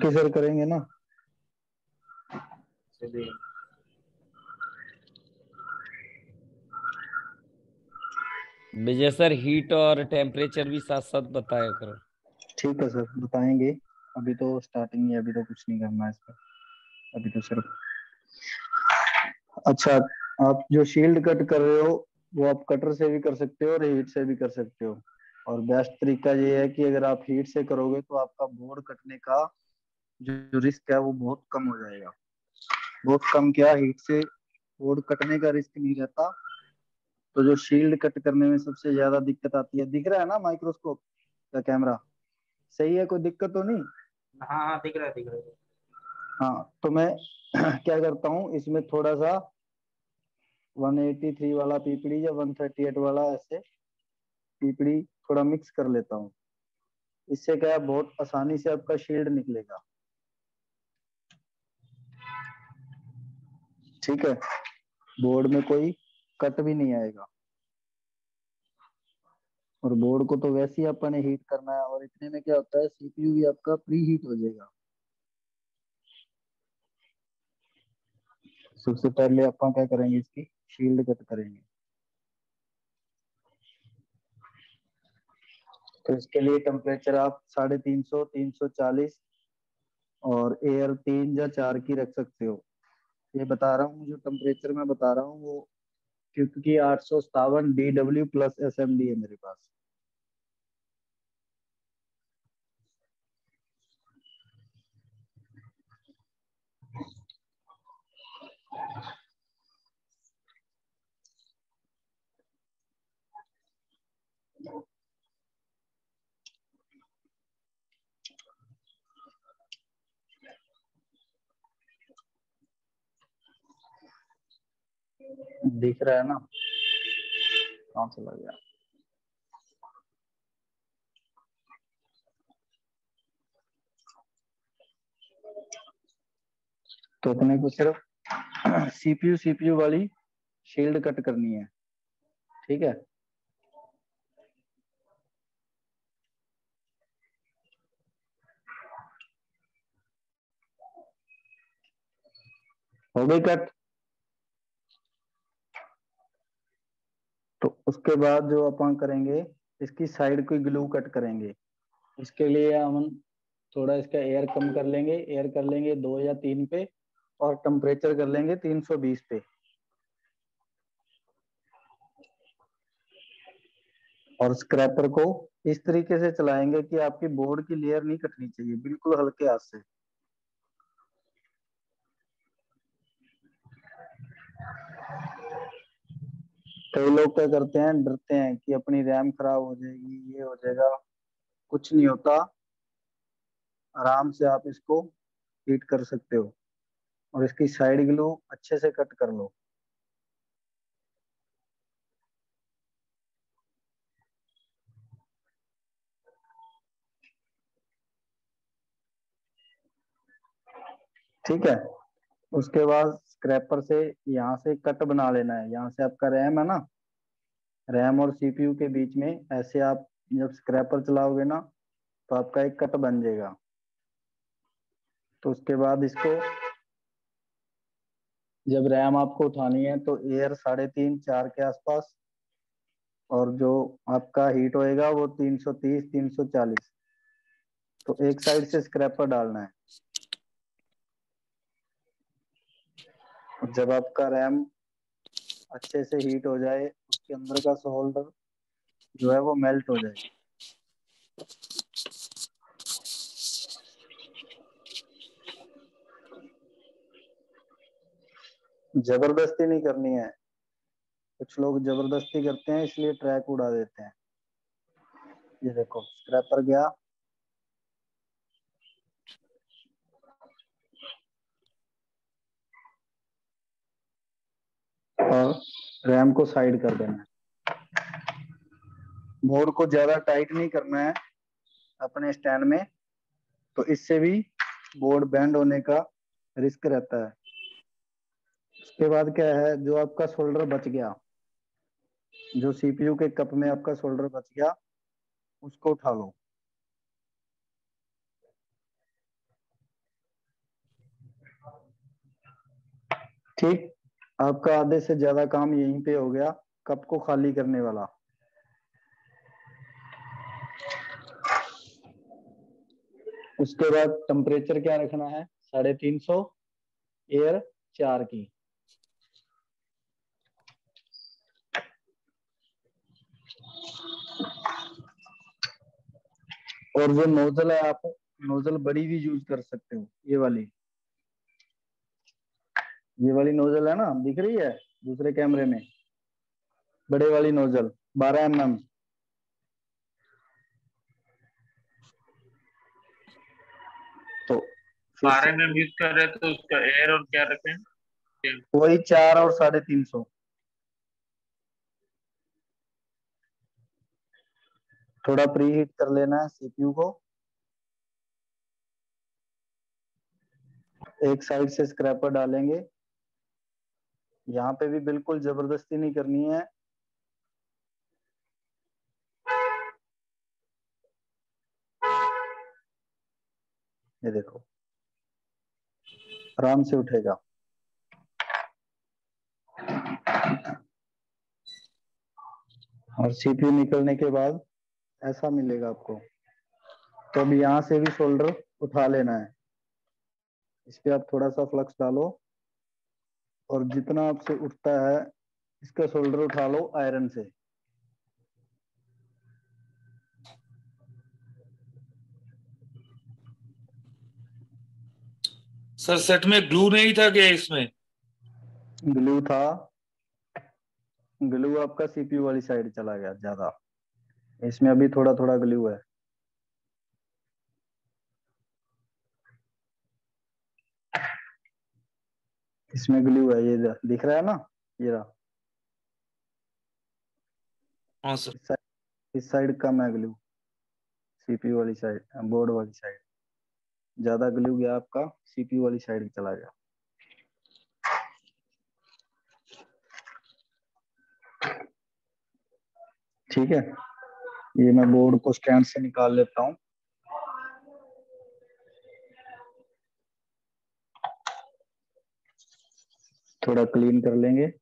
Sir करेंगे ना। चलिए। विजय सर, हीट और टेम्परेचर भी साथ साथ बताया करो। ठीक है सर, बताएंगे। अभी तो स्टार्टिंग है, अभी तो कुछ नहीं करना है इस पर। अभी तो सिर्फ अच्छा, आप जो शील्ड कट कर रहे हो वो आप कटर से भी कर सकते हो और हीट से भी कर सकते हो। और बेस्ट तरीका ये है कि अगर आप हीट से करोगे तो आपका बोर्ड कटने का जो रिस्क है वो बहुत कम हो जाएगा। बहुत कम, क्या हीट से बोर्ड कटने का रिस्क नहीं रहता। तो जो शील्ड कट करने में सबसे ज्यादा दिक्कत आती है, दिख रहा है ना माइक्रोस्कोप का कैमरा? सही है, कोई दिक्कत तो नहीं? हाँ हाँ, दिख रहा है दिख रहा है। हाँ, तो मैं क्या करता हूँ इसमें थोड़ा सा 183 वाला पीपड़ी या 138 वाला ऐसे पीपड़ी थोड़ा मिक्स कर लेता हूँ। इससे क्या है, बहुत आसानी से आपका शील्ड निकलेगा। ठीक है, बोर्ड में कोई कट भी नहीं आएगा। और बोर्ड को तो वैसे ही अपन ने हीट करना है, और इतने में क्या होता है, सीपीयू भी आपका प्री हीट हो जाएगा। सबसे पहले अपन क्या करेंगे, इसकी शील्ड कट करेंगे। तो इसके लिए टेम्परेचर आप 350, 340 और एयर 3 या 4 की रख सकते हो। ये बता रहा हूँ, जो टेम्परेचर मैं बता रहा हूँ वो क्योंकि 857 DW+SMD है मेरे पास। दिख रहा है ना? कहाँ चला गया? तो अपने को सिर्फ सीपीयू वाली शील्ड कट करनी है। ठीक है, हो गई कट। तो उसके बाद जो अपन करेंगे, इसकी साइड को ग्लू कट करेंगे। इसके लिए हम थोड़ा इसका एयर कम कर लेंगे, एयर कर लेंगे 2 या 3 पे, और टेम्परेचर कर लेंगे 320 पे। और स्क्रैपर को इस तरीके से चलाएंगे कि आपकी बोर्ड की लेयर नहीं कटनी चाहिए, बिल्कुल हल्के हाथ से। कई लोग क्या करते हैं, डरते हैं कि अपनी रैम खराब हो जाएगी, ये हो जाएगा। कुछ नहीं होता, आराम से आप इसको हीट कर सकते हो। और इसकी साइड ग्लू अच्छे से कट कर लो। ठीक है, उसके बाद स्क्रैपर से यहाँ से कट बना लेना है। यहाँ से आपका रैम है ना, रैम और सीपीयू के बीच में ऐसे आप जब स्क्रैपर चलाओगे ना, तो आपका एक कट बन जाएगा। तो उसके बाद इसको जब रैम आपको उठानी है तो एयर 3.5 4 के आसपास, और जो आपका हीट होएगा वो 330 340। तो एक साइड से स्क्रैपर डालना है। और जब आपका रैम अच्छे से हीट हो जाए, उसके अंदर का सोल्डर जो है वो मेल्ट हो जाए। जबरदस्ती नहीं करनी है, कुछ लोग जबरदस्ती करते हैं इसलिए ट्रैक उड़ा देते हैं। ये देखो स्क्रैपर गया, और रैम को साइड कर देना है। बोर्ड को ज्यादा टाइट नहीं करना है अपने स्टैंड में, तो इससे भी बोर्ड बेंड होने का रिस्क रहता है। उसके बाद क्या है, जो आपका सोल्डर बच गया, जो सीपीयू के कप में आपका सोल्डर बच गया, उसको उठा लो। ठीक, आपका आधे से ज्यादा काम यहीं पे हो गया, कप को खाली करने वाला। उसके बाद टेम्परेचर क्या रखना है, 350, एयर 4 की। और वो नोजल है, आप नोजल बड़ी भी यूज कर सकते हो, ये वाली नोजल है ना, दिख रही है दूसरे कैमरे में, बड़े वाली नोजल 12 mm। तो 12 में यूज कर रहे हैं तो उसका एयर और क्या रखें? वही 4 और 350। थोड़ा प्री हीट कर लेना है सीपीयू को। एक साइड से स्क्रैपर डालेंगे, यहाँ पे भी बिल्कुल जबरदस्ती नहीं करनी है। ये देखो आराम से उठेगा। और सीपीयू निकलने के बाद ऐसा मिलेगा आपको। तो अब यहाँ से भी शोल्डर उठा लेना है, इस पे आप थोड़ा सा फ्लक्स डालो और जितना आपसे उठता है इसका शोल्डर उठा लो आयरन से। सर सेट में ग्लू नहीं था क्या इसमें? ग्लू था, ग्लू आपका सीपीयू वाली साइड चला गया ज्यादा, इसमें अभी थोड़ा थोड़ा ग्लू है। इसमें ग्लू है, ये दिख रहा है ना, ये रहा। हाँ सर। इस साइड कम है ग्लू, सीपीयू वाली साइड, बोर्ड वाली साइड ज्यादा ग्लू गया आपका, सीपीयू वाली साइड चला गया। ठीक है, ये मैं बोर्ड को स्टैंड से निकाल लेता हूँ। थोड़ा क्लीन कर लेंगे।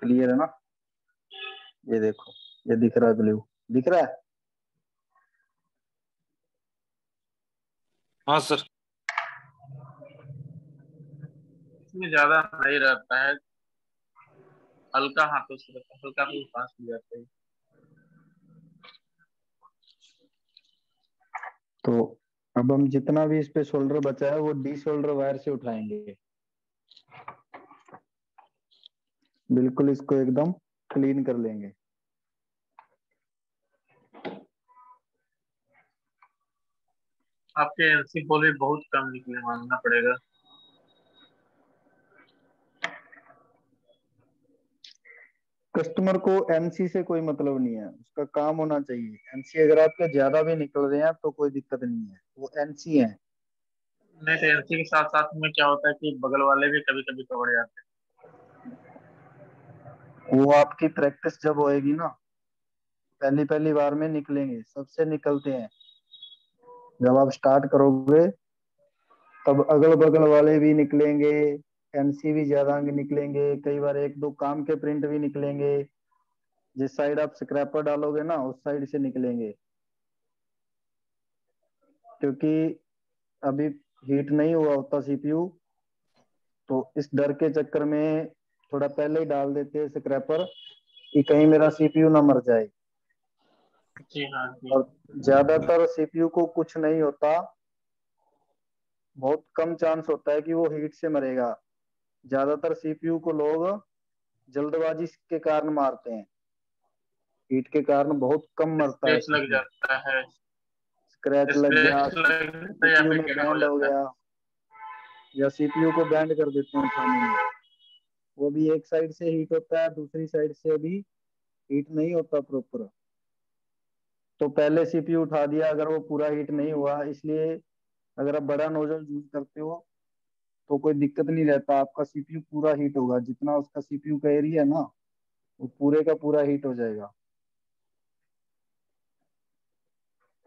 क्लियर है ना, ये देखो, ये दिख रहा है ग्लू, दिख रहा है। हाँ सर। इसमें ज्यादा नहीं रहता है, हल्का हाथों से रहता है, हल्का भी पास हो जाता है। तो अब हम जितना भी इस पे शोल्डर बचा है वो डी शोल्डर वायर से उठाएंगे, बिल्कुल इसको एकदम क्लीन कर लेंगे। आपके एनसी बॉल भी बहुत कम निकले, मानना पड़ेगा। कस्टमर को एनसी से कोई मतलब नहीं है, उसका काम होना चाहिए। एनसी अगर आपके ज्यादा भी निकल रहे हैं तो कोई दिक्कत नहीं है, वो एनसी है। नहीं तो एनसी के साथ साथ में क्या होता है कि बगल वाले भी कभी कभी कवर जाते वो आपकी प्रैक्टिस जब होएगी ना, पहली पहली बार में निकलेंगे, सबसे निकलते हैं। जब आप स्टार्ट करोगे तब अगल बगल वाले भी निकलेंगे, एनसी भी ज्यादा निकलेंगे, कई बार एक दो काम के प्रिंट भी निकलेंगे। जिस साइड आप स्क्रैपर डालोगे ना उस साइड से निकलेंगे, क्योंकि अभी हीट नहीं हुआ होता सीपीयू, तो इस डर के चक्कर में थोड़ा पहले ही डाल देते हैं स्क्रैपर कि कहीं मेरा सीपीयू ना मर जाए। हैं। जी हाँ जी। और ज्यादातर सीपीयू को कुछ नहीं होता, बहुत कम चांस होता है कि वो हीट से मरेगा। ज्यादातर सीपीयू को लोग जल्दबाजी के कारण मारते हैं, हीट के कारण बहुत कम मरता है स्क्रैच लग सीपीयू। जाता है, स्क्रैच लग गया, स्क्रैच लग जाता है या सीपीयू फिर में टेढ़ा हो बैंड हो जाता है। गया, या सीपीयू को बैंड कर देते हैं पानी में, वो भी एक साइड से हीट होता है, दूसरी साइड से भी हीट नहीं होता प्रॉपर। तो पहले सीपीयू उठा दिया, अगर वो पूरा हीट नहीं हुआ, इसलिए अगर आप बड़ा नोजल यूज करते हो तो कोई दिक्कत नहीं रहता, आपका सीपीयू पूरा हीट होगा, जितना उसका सीपीयू का एरिया है ना वो पूरे का पूरा हीट हो जाएगा।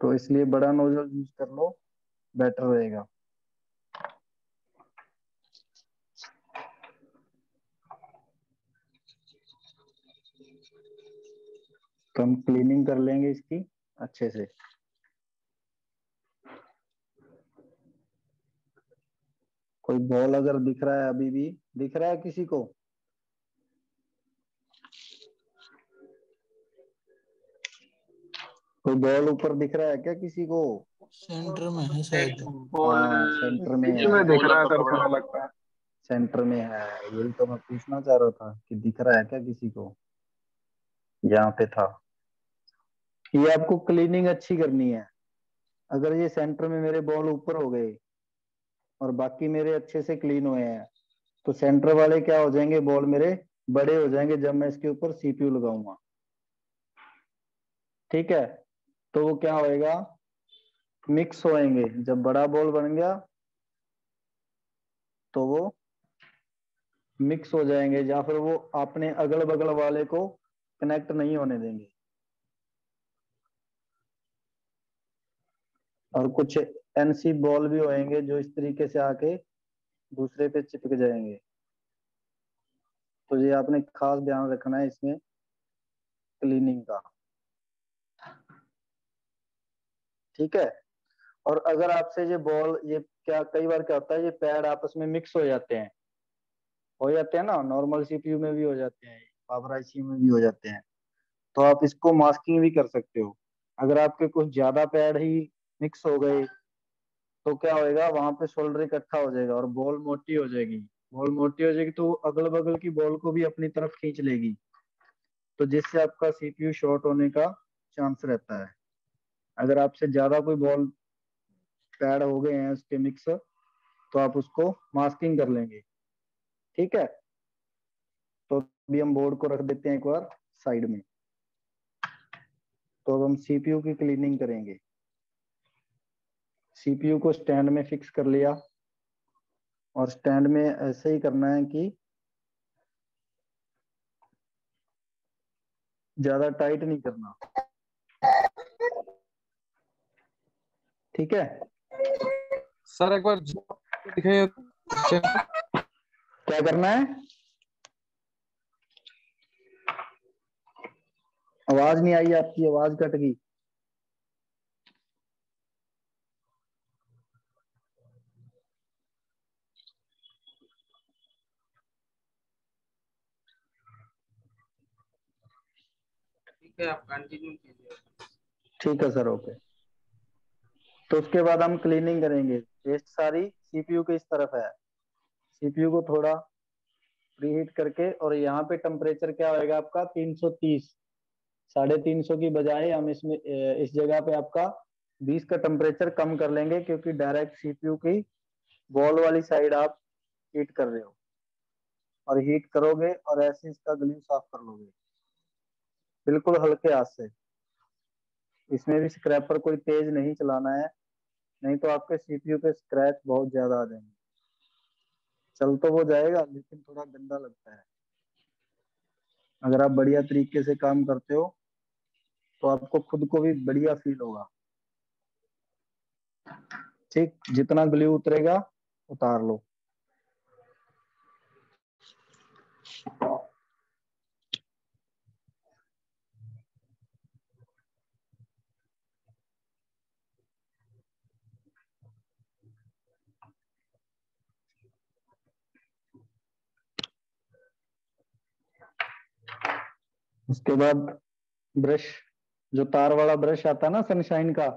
तो इसलिए बड़ा नोजल यूज कर लो, बेटर रहेगा। तो हम क्लीनिंग कर लेंगे इसकी अच्छे से। कोई बॉल अगर दिख रहा है, अभी भी दिख रहा है किसी को? कोई बॉल ऊपर दिख रहा है क्या किसी को? सेंटर में है शायद। बॉल हाँ सेंटर में बीच है, में दिख रहा है सर, पकड़ा थोड़ा हुआ। लगता है। सेंटर में है। यही तो मैं पूछना चाह रहा था कि दिख रहा है क्या किसी को? यहाँ पे था। ये आपको क्लीनिंग अच्छी करनी है। अगर ये सेंटर में मेरे बॉल ऊपर हो गए और बाकी मेरे अच्छे से क्लीन हुए हैं, तो सेंटर वाले क्या हो जाएंगे, बॉल मेरे बड़े हो जाएंगे जब मैं इसके ऊपर सीपीयू लगाऊंगा। ठीक है, तो वो क्या होएगा, मिक्स होएंगे। जब बड़ा बॉल बन गया तो वो मिक्स हो जाएंगे, या फिर वो अपने अगल बगल वाले को कनेक्ट नहीं होने देंगे। और कुछ एनसी बॉल भी होएंगे जो इस तरीके से आके दूसरे पे चिपक जाएंगे। तो ये आपने खास ध्यान रखना है इसमें क्लीनिंग का। ठीक है, और अगर आपसे ये बॉल, ये क्या कई बार क्या होता है, ये पैड आपस में मिक्स हो जाते हैं ना, नॉर्मल सीपीयू में भी हो जाते हैं, पावर आईसी में भी हो जाते हैं। तो आप इसको मास्किंग भी कर सकते हो। अगर आपके कुछ ज्यादा पैड ही मिक्स हो गए तो क्या होएगा, वहां पे सोल्डर इकट्ठा हो जाएगा और बॉल मोटी हो जाएगी। बॉल मोटी हो जाएगी तो अगल बगल की बॉल को भी अपनी तरफ खींच लेगी, तो जिससे आपका सीपीयू शॉर्ट होने का चांस रहता है। अगर आपसे ज्यादा कोई बॉल पैड हो गए हैं उसके मिक्स, तो आप उसको मास्किंग कर लेंगे। ठीक है, तो अभी हम बोर्ड को रख देते हैं एक बार साइड में। तो अब हम सीपीयू की क्लीनिंग करेंगे। सीपीयू को स्टैंड में फिक्स कर लिया, और स्टैंड में ऐसे ही करना है कि ज्यादा टाइट नहीं करना। ठीक है, सर एक बार दिखाइए चेक। क्या करना है? आवाज नहीं आई आपकी, आवाज कट गई। ठीक है, आप कंटिन्यू कीजिए। ठीक है सर, ओके। तो उसके बाद हम क्लीनिंग करेंगे। पेस्ट सारी सीपीयू के इस तरफ है, सीपीयू को थोड़ा प्रीहीट करके, और यहाँ पे टेम्परेचर क्या होएगा आपका 330। 350 की बजाय हम इसमें इस जगह पे आपका 20 का टेम्परेचर कम कर लेंगे, क्योंकि डायरेक्ट सीपीयू की बॉल वाली साइड आप हीट कर रहे हो, और हीट करोगे और ऐसे इसका ग्लू साफ कर लोगे बिल्कुल हल्के हाथ से। इसमें भी स्क्रैपर कोई तेज नहीं चलाना है, नहीं तो आपके सीपीयू पे स्क्रैच बहुत ज्यादा आ जाएंगे। चल तो वो जाएगा लेकिन थोड़ा गंदा लगता है। अगर आप बढ़िया तरीके से काम करते हो तो आपको खुद को भी बढ़िया फील होगा। ठीक, जितना ग्लू उतरेगा उतार लो। उसके बाद ब्रश, जो तार वाला ब्रश आता है ना सनशाइन का,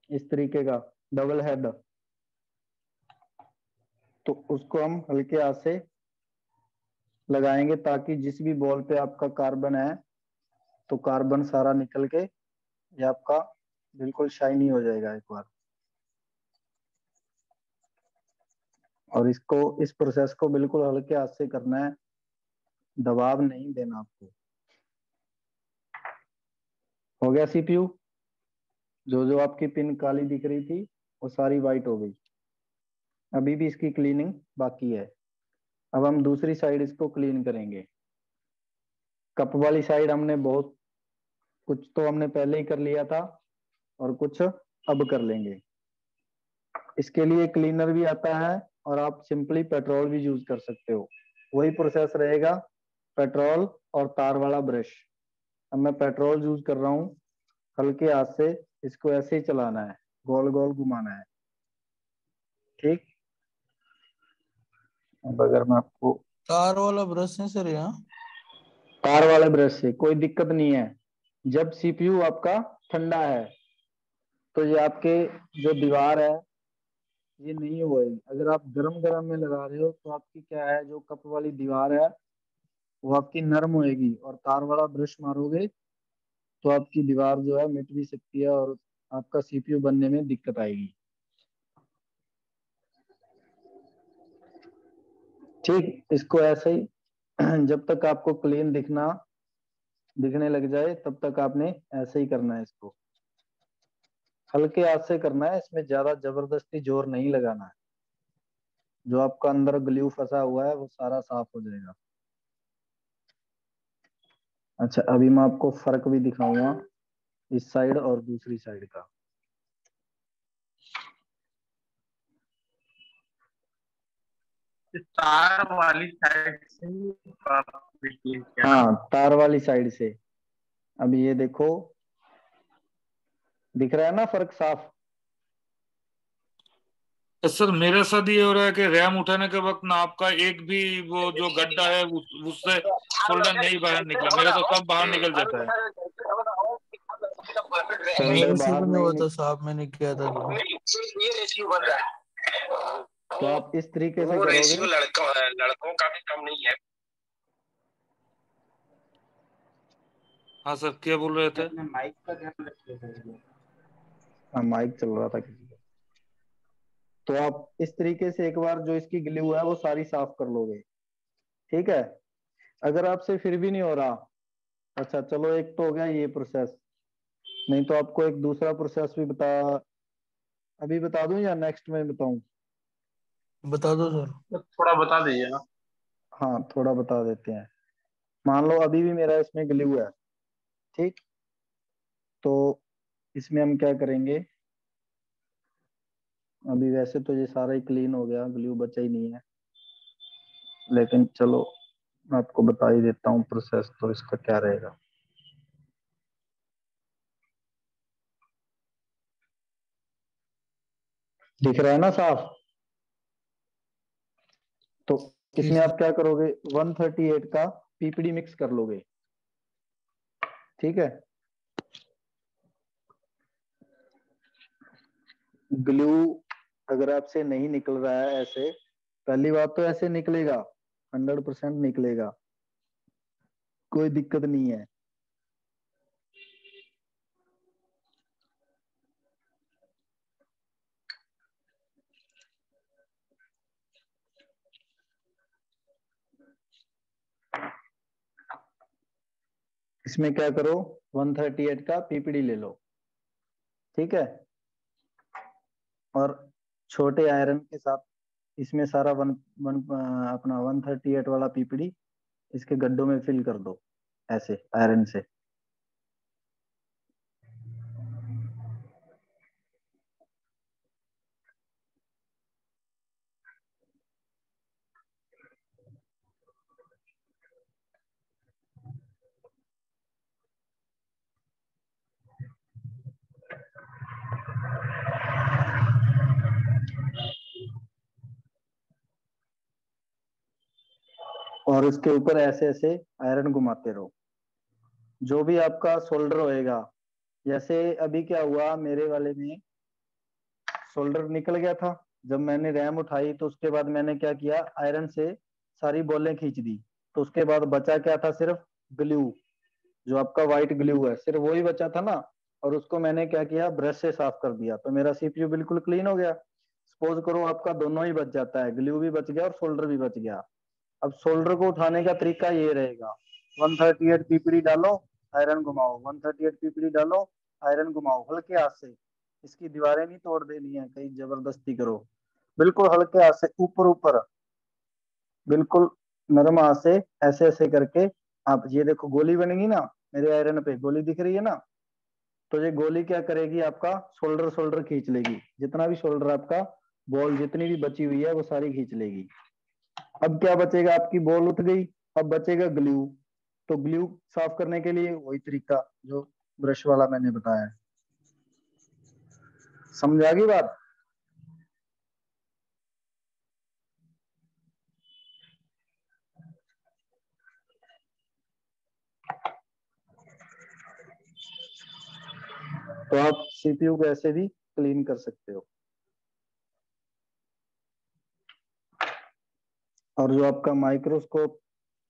इस तरीके का डबल हेड, तो उसको हम हल्के हाथ से लगाएंगे, ताकि जिस भी बॉल पे आपका कार्बन है तो कार्बन सारा निकल के ये आपका बिल्कुल शाइनी हो जाएगा एक बार। और इस प्रोसेस को बिल्कुल हल्के हाथ से करना है, दबाव नहीं देना आपको। हो गया सीपीयू। जो जो आपकी पिन काली दिख रही थी वो सारी वाइट हो गई। अभी भी इसकी क्लीनिंग बाकी है। अब हम दूसरी साइड इसको क्लीन करेंगे। कप वाली साइड हमने बहुत कुछ तो हमने पहले ही कर लिया था और कुछ अब कर लेंगे। इसके लिए क्लीनर भी आता है और आप सिंपली पेट्रोल भी यूज कर सकते हो। वही प्रोसेस रहेगा, पेट्रोल और तार वाला ब्रश। अब मैं पेट्रोल यूज कर रहा हूँ। हल्के हाथ से इसको ऐसे ही चलाना है, गोल गोल घुमाना है। ठीक। अब अगर मैं आपको तार वाला ब्रश है सर यहाँ? तार वाले ब्रश से कोई दिक्कत नहीं है। जब सीपीयू आपका ठंडा है तो ये आपके जो दीवार है ये नहीं होएगी। अगर आप गरम गरम में लगा रहे हो तो आपकी क्या है, जो कप वाली दीवार है वो आपकी नरम होएगी और तार वाला ब्रश मारोगे तो आपकी दीवार जो है मिट भी सकती है और आपका सीपीयू बनने में दिक्कत आएगी। ठीक। इसको ऐसे ही जब तक आपको क्लीन दिखने लग जाए तब तक आपने ऐसे ही करना है। इसको हल्के हाथ से करना है, इसमें ज्यादा जबरदस्ती जोर नहीं लगाना है। जो आपका अंदर ग्लू फंसा हुआ है वो सारा साफ हो जाएगा। अच्छा, अभी मैं आपको फर्क भी दिखाऊंगा इस साइड और दूसरी साइड का। तार वाली साइड से क्लीन किया ना? हाँ, तार वाली साइड से। अभी ये देखो, दिख रहा है ना फर्क साफ? सर मेरे साथ ये हो रहा है कि रैम उठाने के वक्त ना आपका एक भी वो जो गड्ढा है उससे शोल्डर नहीं बाहर निकला। मेरा तो सब बाहर निकल जाता है। शोल्डर मेरे से बाहर भी नहीं नहीं होता साहब, मैंने किया था तो। तो आप इस तरीके से करोगे। लड़कों का भी कम नहीं है। हाँ सर, क्या बोल रहे थे? अपने माइक का ध्यान रखिए। हाँ, माइक चल रहा था किसी का। तो आप इस तरीके से एक बार जो इसकी ग्लू है वो सारी साफ कर लोगे। ठीक है। अगर आपसे फिर भी नहीं हो रहा, अच्छा चलो, एक तो हो गया ये प्रोसेस। नहीं तो आपको एक दूसरा प्रोसेस भी अभी बता दूं या नेक्स्ट में बताऊं? बता दो सर। तो थोड़ा बता दीजिए ना। हाँ, थोड़ा बता देते हैं। मान लो अभी भी मेरा इसमें ग्लू है। ठीक। तो इसमें हम क्या करेंगे, अभी वैसे तो ये सारा ही क्लीन हो गया, ग्लू बचा ही नहीं है, लेकिन चलो मैं आपको बता ही देता हूँ प्रोसेस तो इसका क्या रहेगा। दिख रहा है ना साफ? तो जी इसमें सर। आप क्या करोगे, 138 का पीपीडी मिक्स कर लोगे। ठीक है। ग्लू अगर आपसे नहीं निकल रहा है ऐसे, पहली बात तो ऐसे निकलेगा, 100% निकलेगा, कोई दिक्कत नहीं है। इसमें क्या करो, 138 का पीपीडी ले लो। ठीक है। और छोटे आयरन के साथ इसमें सारा अपना 138 वाला पीपीडी इसके गड्ढों में फिल कर दो ऐसे आयरन से। और इसके ऊपर ऐसे ऐसे आयरन घुमाते रहो। जो भी आपका सोल्डर होएगा, जैसे अभी क्या हुआ मेरे वाले में, सोल्डर निकल गया था। जब मैंने रैम उठाई तो उसके बाद मैंने क्या किया, आयरन से सारी बॉलें खींच दी। तो उसके बाद बचा क्या था, सिर्फ ग्लू। जो आपका व्हाइट ग्लू है सिर्फ वही बचा था ना। और उसको मैंने क्या किया, ब्रश से साफ कर दिया, तो मेरा सीपीयू बिल्कुल क्लीन हो गया। सपोज करो आपका दोनों ही बच जाता है, ग्लू भी बच गया और सोल्डर भी बच गया। अब सोल्डर को उठाने का तरीका ये रहेगा, 138 पीपीडी डालो आयरन घुमाओ, 138 पीपीडी डालो, आयरन घुमाओ हल्के हाथ से। इसकी दीवारें नहीं तोड़ देनी है कहीं जबरदस्ती करो, बिल्कुल हल्के हाथ से ऊपर ऊपर, बिल्कुल नरम हाथ से ऐसे ऐसे करके। आप ये देखो गोली बनेगी ना मेरे आयरन पे, गोली दिख रही है ना, तो ये गोली क्या करेगी, आपका शोल्डर शोल्डर खींच लेगी, जितना भी शोल्डर आपका बॉल जितनी भी बची हुई है वो सारी खींच लेगी। अब क्या बचेगा, आपकी बॉल उठ गई, अब बचेगा ग्लू। तो ग्लू साफ करने के लिए वही तरीका जो ब्रश वाला मैंने बताया। समझ आ गई बात? तो आप सीपीयू को ऐसे भी क्लीन कर सकते हो। और जो आपका माइक्रोस्कोप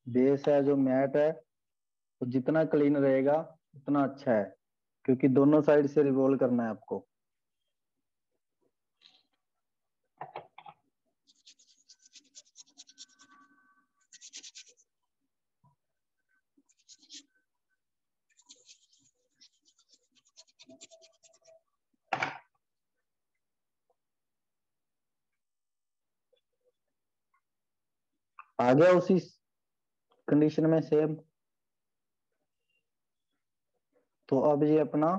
बेस है, जो मैट है, तो जितना क्लीन रहेगा उतना अच्छा है, क्योंकि दोनों साइड से रिवॉल्व करना है आपको। आ गया उसी कंडीशन में सेम। तो अब ये अपना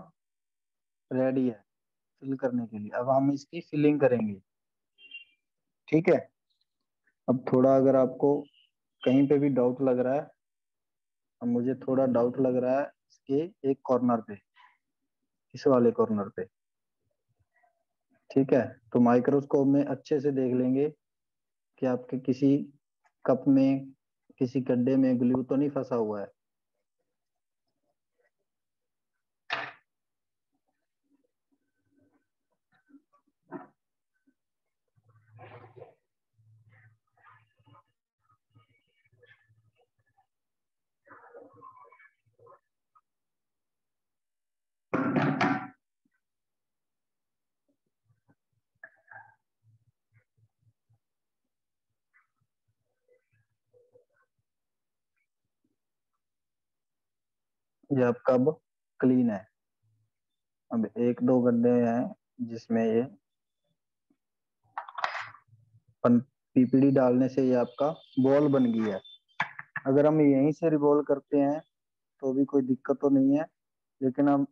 रेडी है फिल करने के लिए, अब हम इसकी फिलिंग करेंगे। ठीक है, अब थोड़ा अगर आपको कहीं पे भी डाउट लग रहा है, अब मुझे थोड़ा डाउट लग रहा है इसके एक कॉर्नर पे, इस वाले कॉर्नर पे। ठीक है, तो माइक्रोस्कोप में अच्छे से देख लेंगे कि आपके किसी कप में, किसी गड्ढे में ग्लू तो नहीं फंसा हुआ है। ये आपका अब क्लीन है। अब एक दो गड्ढे हैं जिसमें ये पीपीडी डालने से ये आपका बॉल बन गई है। अगर हम यहीं से रिवॉल्व करते हैं तो भी कोई दिक्कत तो नहीं है, लेकिन हम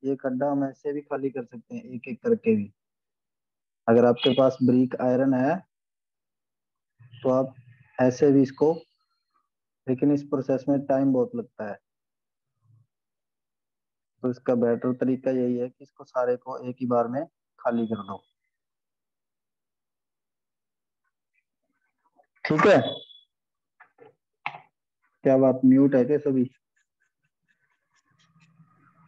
ये गड्ढा हम ऐसे भी खाली कर सकते हैं एक एक करके भी। अगर आपके पास ब्रिक आयरन है तो आप ऐसे भी इसको, लेकिन इस प्रोसेस में टाइम बहुत लगता है, तो इसका बेटर तरीका यही है कि इसको सारे को एक ही बार में खाली कर दो। ठीक है, क्या बात म्यूट है क्या सभी?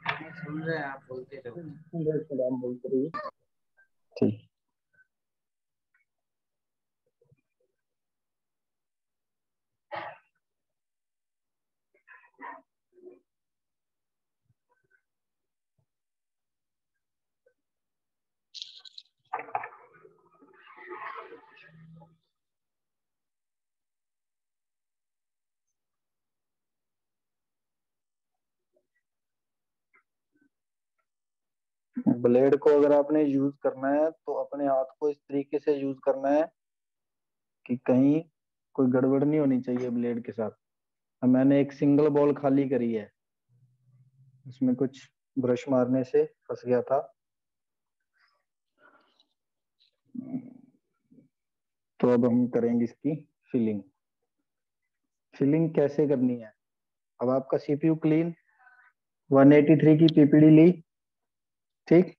सुन रहे हैं, आप बोलते रहो। बोलते रहिए। ठीक, ब्लेड को अगर आपने यूज करना है तो अपने हाथ को इस तरीके से यूज करना है कि कहीं कोई गड़बड़ नहीं होनी चाहिए ब्लेड के साथ। अब मैंने एक सिंगल बॉल खाली करी है, उसमें कुछ ब्रश मारने से फंस गया था, तो अब हम करेंगे इसकी फिलिंग। फिलिंग कैसे करनी है, अब आपका सीपीयू क्लीन 183 की पीपीडी ली, ठीक,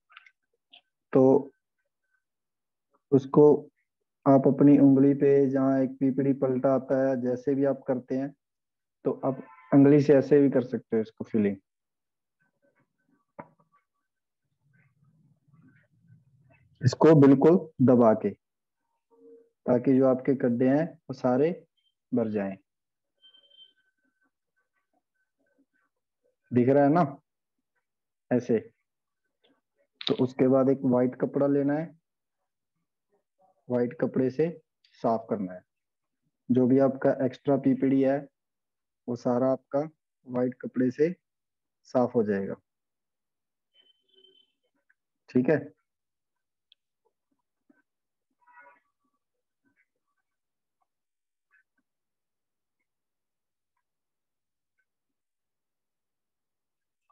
तो उसको आप अपनी उंगली पे जहाँ एक पीपीडी पलटा आता है, जैसे भी आप करते हैं, तो आप उंगली से ऐसे भी कर सकते हो इसको फिलिंग। इसको बिल्कुल दबा के, ताकि जो आपके गड्ढे हैं वो सारे भर जाएं। दिख रहा है ना ऐसे? तो उसके बाद एक वाइट कपड़ा लेना है, वाइट कपड़े से साफ करना है। जो भी आपका एक्स्ट्रा पीपीडी है वो सारा आपका वाइट कपड़े से साफ हो जाएगा। ठीक है,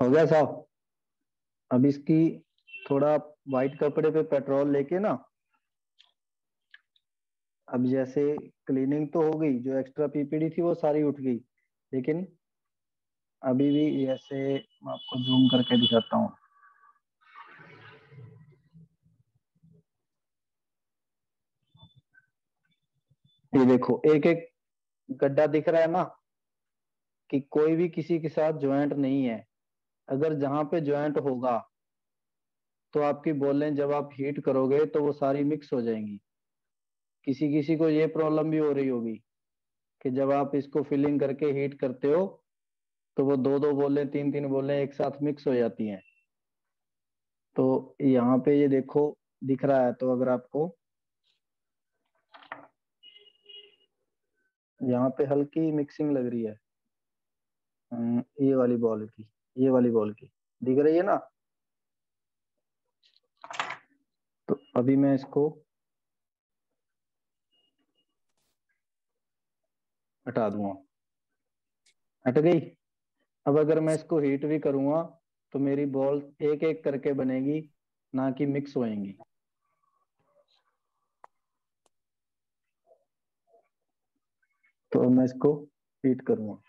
हो गया साफ। अब इसकी थोड़ा व्हाइट कपड़े पे पेट्रोल लेके ना, अब जैसे क्लीनिंग तो हो गई, जो एक्स्ट्रा पीपीडी थी वो सारी उठ गई, लेकिन अभी भी जैसे मैं आपको जूम करके दिखाता हूँ। ये देखो एक एक गड्ढा दिख रहा है ना, कि कोई भी किसी के साथ ज्वाइंट नहीं है। अगर जहां पे ज्वाइंट होगा तो आपकी बॉलें जब आप हीट करोगे तो वो सारी मिक्स हो जाएंगी। किसी किसी को ये प्रॉब्लम भी हो रही होगी कि जब आप इसको फिलिंग करके हीट करते हो तो वो दो दो बॉलें, तीन तीन बॉलें एक साथ मिक्स हो जाती हैं। तो यहाँ पे ये देखो दिख रहा है, तो अगर आपको यहाँ पे हल्की मिक्सिंग लग रही है ये वाली बॉल की, ये वाली बॉल की दिख रही है ना। तो अभी मैं इसको हटा दूंगा, हट गई। अब अगर मैं इसको हीट भी करूंगा तो मेरी बॉल एक एक करके बनेगी, ना कि मिक्स होएंगी। तो मैं इसको हीट करूंगा।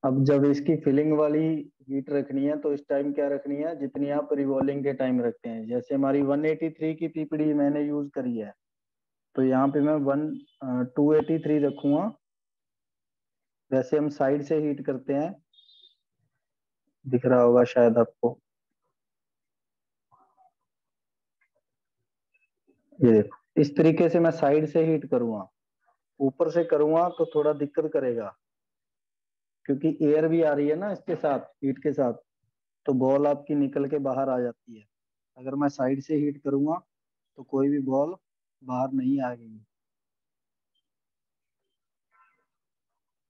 अब जब इसकी फिलिंग वाली हीट रखनी है तो इस टाइम क्या रखनी है, जितनी आप रिवॉल्विंग के टाइम रखते हैं। जैसे हमारी 183 की पीपीडी मैंने यूज करी है, तो यहाँ पे मैं 283 रखूंगा। वैसे हम साइड से हीट करते हैं, दिख रहा होगा शायद आपको। ये देखो इस तरीके से मैं साइड से हीट करूंगा। ऊपर से करूंगा तो थोड़ा दिक्कत करेगा, क्योंकि एयर भी आ रही है ना इसके साथ, हीट के साथ, तो बॉल आपकी निकल के बाहर आ जाती है। अगर मैं साइड से हीट करूंगा तो कोई भी बॉल बाहर नहीं आएगी।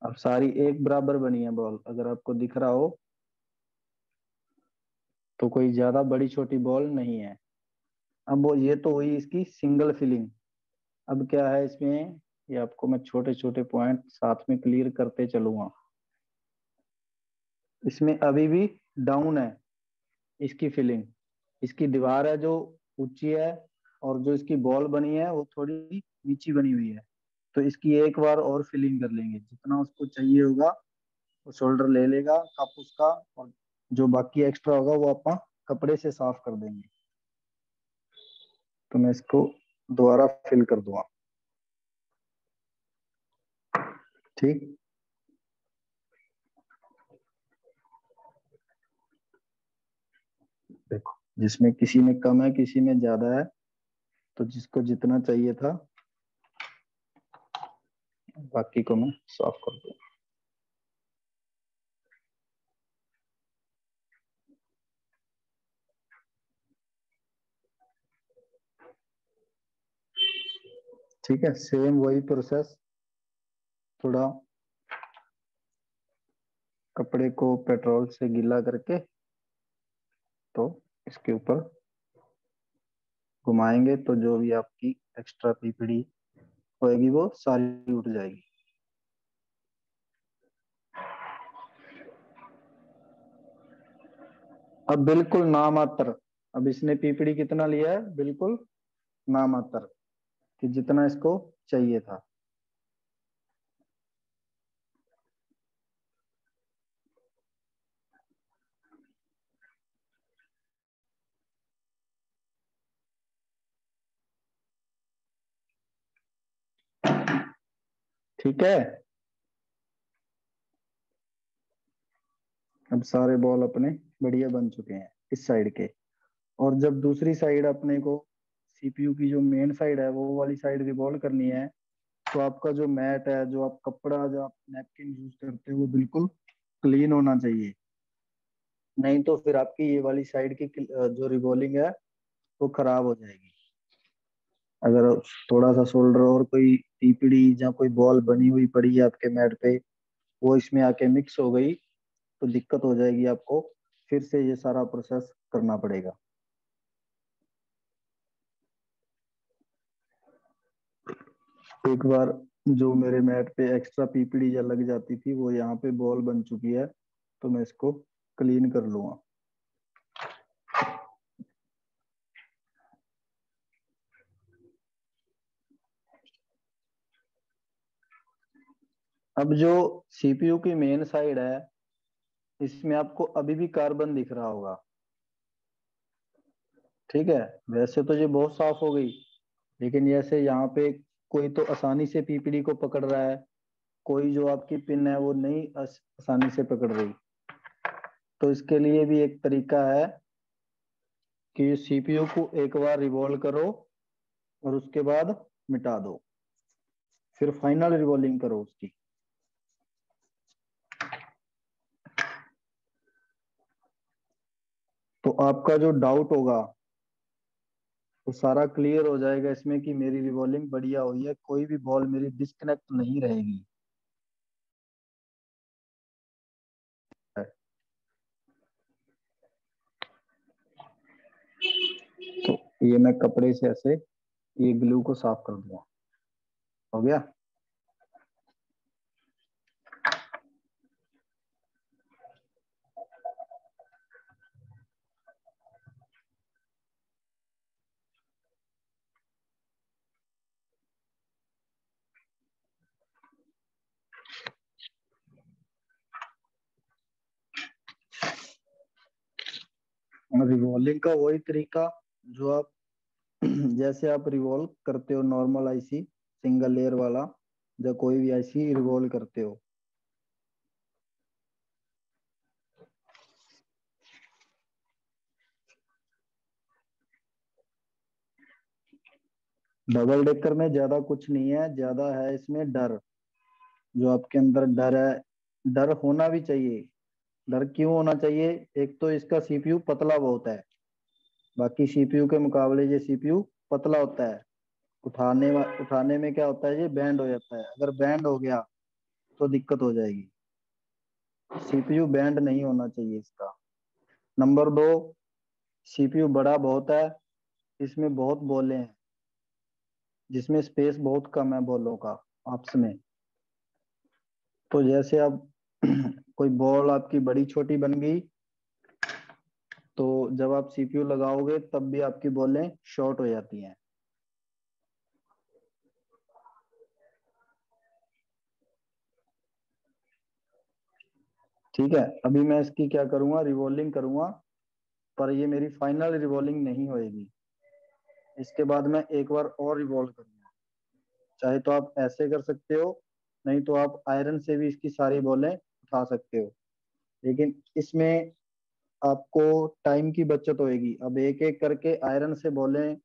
अब सारी एक बराबर बनी है बॉल, अगर आपको दिख रहा हो तो कोई ज्यादा बड़ी छोटी बॉल नहीं है। अब वो ये तो हुई इसकी सिंगल फिलिंग। अब क्या है इसमें, ये आपको मैं छोटे छोटे पॉइंट साथ में क्लियर करते चलूंगा। इसमें अभी भी डाउन है इसकी फिलिंग। इसकी दीवार है जो ऊंची है, और जो इसकी बॉल बनी है वो थोड़ी नीची बनी हुई है। तो इसकी एक बार और फिलिंग कर लेंगे, जितना उसको चाहिए होगा वो शोल्डर ले लेगा कप उसका, और जो बाकी एक्स्ट्रा होगा वो अपन कपड़े से साफ कर देंगे। तो मैं इसको दोबारा फिल कर दूंगा। ठीक, देखो जिसमें किसी में कम है किसी में ज्यादा है, तो जिसको जितना चाहिए था बाकी को मैं साफ कर दूंगा। ठीक है, सेम वही प्रोसेस। थोड़ा कपड़े को पेट्रोल से गीला करके तो इसके ऊपर घुमाएंगे तो जो भी आपकी एक्स्ट्रा पीपीडी होएगी वो सारी उठ जाएगी। अब बिल्कुल नामात्र, अब इसने पीपीडी कितना लिया है, बिल्कुल नामात्र, कि जितना इसको चाहिए था। ठीक है, अब सारे बॉल अपने बढ़िया बन चुके हैं इस साइड के। और जब दूसरी साइड अपने को सीपीयू की जो मेन साइड है वो वाली साइड रिवॉल्व करनी है, तो आपका जो मैट है, जो आप कपड़ा, जो आप नैपकिन यूज करते हो, वो बिल्कुल क्लीन होना चाहिए। नहीं तो फिर आपकी ये वाली साइड की जो रिवॉल्विंग है वो खराब हो जाएगी। अगर थोड़ा सा शोल्डर और कोई टीपड़ी या कोई बॉल बनी हुई पड़ी है आपके मैट पे, वो इसमें आके मिक्स हो गई तो दिक्कत हो जाएगी, आपको फिर से ये सारा प्रोसेस करना पड़ेगा। एक बार जो मेरे मैट पे एक्स्ट्रा पीपड़ी या लग जाती थी, वो यहाँ पे बॉल बन चुकी है, तो मैं इसको क्लीन कर लूंगा। अब जो सीपीयू की मेन साइड है, इसमें आपको अभी भी कार्बन दिख रहा होगा। ठीक है, वैसे तो ये बहुत साफ हो गई, लेकिन जैसे यहाँ पे कोई तो आसानी से पीपीडी को पकड़ रहा है, कोई जो आपकी पिन है वो नहीं आसानी से पकड़ रही। तो इसके लिए भी एक तरीका है कि सीपीयू को एक बार रिवॉल्व करो और उसके बाद मिटा दो, फिर फाइनल रिवॉल्विंग करो उसकी। तो आपका जो डाउट होगा वो सारा क्लियर हो जाएगा इसमें कि मेरी रिवॉल्विंग बढ़िया हुई है, कोई भी बॉल मेरी डिस्कनेक्ट नहीं रहेगी। तो ये मैं कपड़े से ऐसे ये ग्लू को साफ कर दूंगा। हो गया। रिवॉल्विंग का वही तरीका जो आप जैसे आप रिवॉल्व करते हो नॉर्मल आईसी सिंगल लेयर वाला, जब कोई भी आईसी रिवॉल्व करते हो। डबल डेकर में ज्यादा कुछ नहीं है, ज्यादा है इसमें डर। जो आपके अंदर डर है, डर होना भी चाहिए। डर क्यों होना चाहिए? एक तो इसका सीपीयू पतला बहुत है, बाकी सीपीयू के मुकाबले ये सीपीयू पतला होता है। उठाने में क्या होता है, ये बैंड हो जाता है। अगर बैंड हो गया तो दिक्कत हो जाएगी। सीपीयू बैंड नहीं होना चाहिए इसका। नंबर 2, सीपीयू बड़ा बहुत है, इसमें बहुत बॉलें हैं, जिसमें स्पेस बहुत कम है बॉलों का आपस में। तो जैसे अब कोई बॉल आपकी बड़ी छोटी बन गई, तो जब आप सीपीयू लगाओगे तब भी आपकी बॉलें शॉर्ट हो जाती हैं। ठीक है, अभी मैं इसकी क्या करूंगा, रिवॉल्विंग करूंगा, पर ये मेरी फाइनल रिवॉल्विंग नहीं होएगी। इसके बाद मैं एक बार और रिवॉल्व करूंगा। चाहे तो आप ऐसे कर सकते हो, नहीं तो आप आयरन से भी इसकी सारी बॉलें उठा सकते हो, लेकिन इसमें आपको टाइम की बचत होएगी। अब एक एक करके आयरन से बॉलें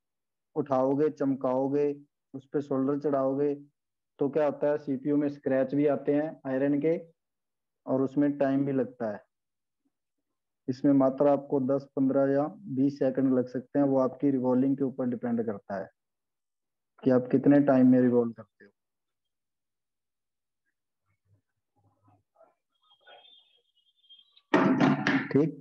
उठाओगे, चमकाओगे, उस पर शोल्डर चढ़ाओगे, तो क्या होता है, सीपीयू में स्क्रैच भी आते हैं आयरन के, और उसमें टाइम भी लगता है। इसमें मात्र आपको 10, 15 या 20 सेकंड लग सकते हैं, वो आपकी रिवॉल्विंग के ऊपर डिपेंड करता है कि आप कितने टाइम में रिवॉल्व करते हो। ठीक।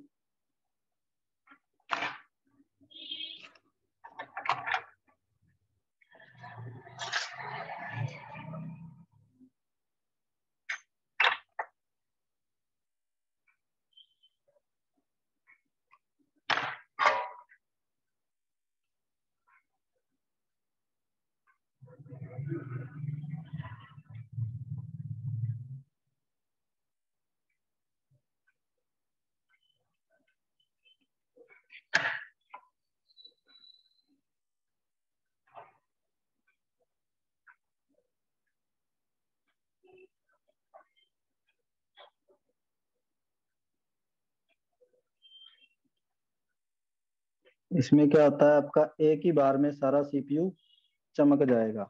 इसमें क्या होता है, आपका एक ही बार में सारा सीपीयू चमक जाएगा।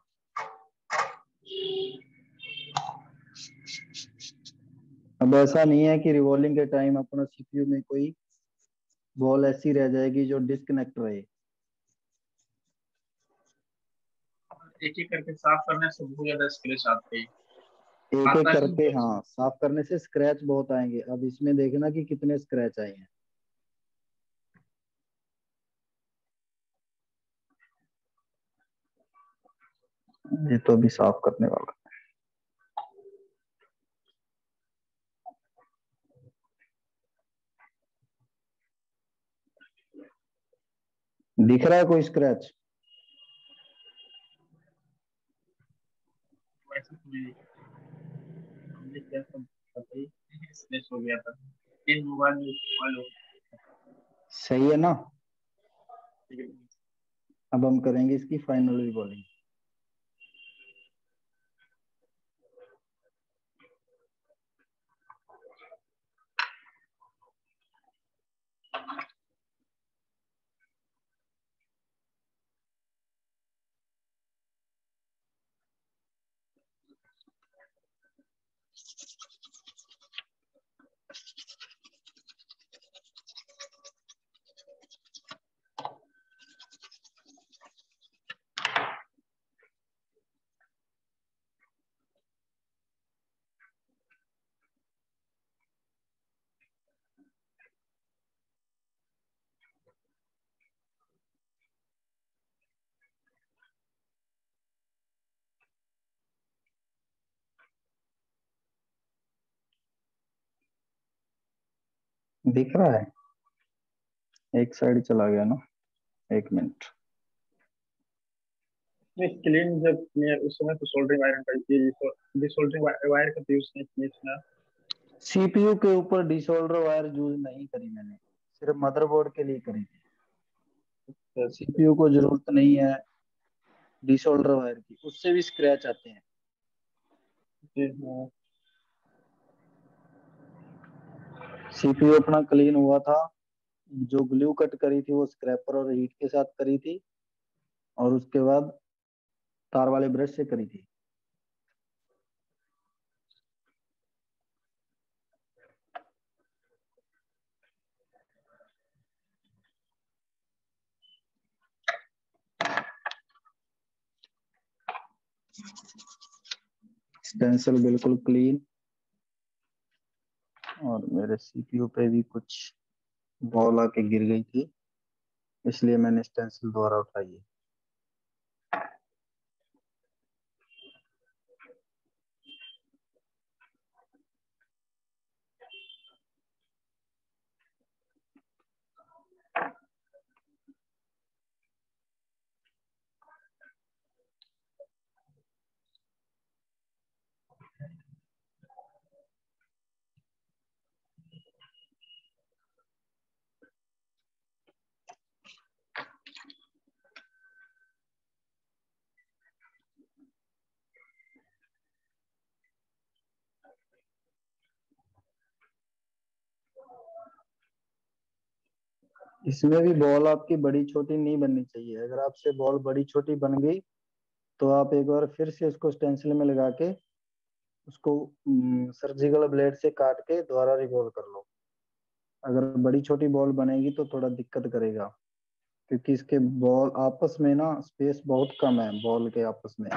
अब ऐसा नहीं है कि रिवॉल्विंग के टाइम अपना सीपीयू में कोई बॉल ऐसी रह जाएगी जो डिस्कनेक्ट रहे। एक एक करके साफ करने से बहुत ज्यादा स्क्रैच आते हैं। एक एक आता है करके, हाँ, साफ करने से स्क्रैच बहुत आएंगे। अब इसमें देखना कि कितने स्क्रैच आए हैं। ये तो अभी साफ करने वाला। दिख रहा है कोई स्क्रैच? वैसे तो हमने क्या सब पता ही स्क्रैच हो गया था। इन मोबाइल में मोबाइल हो सही है ना? गया। अब हम करेंगे इसकी फाइनल रिबॉलिंग। दिख रहा है? एक साइड चला गया ना, 1 मिनट। क्लीन जब मैं उस समय तो सोल्डरिंग आयरन का डिसोल्डरिंग वायर का यूज नहीं किया। सीपीयू के ऊपर डिसोल्डर वायर यूज नहीं करी मैंने, सिर्फ मदरबोर्ड के लिए करी थी। सीपीयू को जरूरत नहीं है डिसोल्डर वायर की, उससे भी स्क्रैच आते हैं। जी हाँ। सीपीयू अपना क्लीन हुआ था। जो ग्लू कट करी थी वो स्क्रैपर और हीट के साथ करी थी, और उसके बाद तार वाले ब्रश से करी थी। स्टेंसिल बिल्कुल क्लीन। और मेरे सीपीयू पे भी कुछ बॉल आके गिर गई थी, इसलिए मैंने स्टेंसिल दोबारा उठाई है। इसमें भी बॉल आपकी बड़ी छोटी नहीं बननी चाहिए। अगर आपसे बॉल बड़ी छोटी बन गई तो आप एक बार फिर से उसको स्टेंसिल में लगा के उसको सर्जिकल ब्लेड से काट के दोबारा रिवॉल्व कर लो। अगर बड़ी छोटी बॉल बनेगी तो थोड़ा दिक्कत करेगा, क्योंकि इसके बॉल आपस में ना स्पेस बहुत कम है बॉल के आपस में।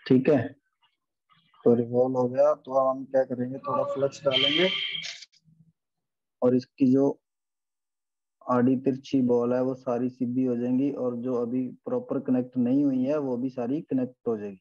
ठीक है, तो रिवॉल्व हो गया। तो अब हम क्या करेंगे, थोड़ा फ्लक्स डालेंगे और इसकी जो आड़ी तिरछी बॉल है वो सारी सीधी हो जाएंगी, और जो अभी प्रॉपर कनेक्ट नहीं हुई है वो भी सारी कनेक्ट हो जाएगी।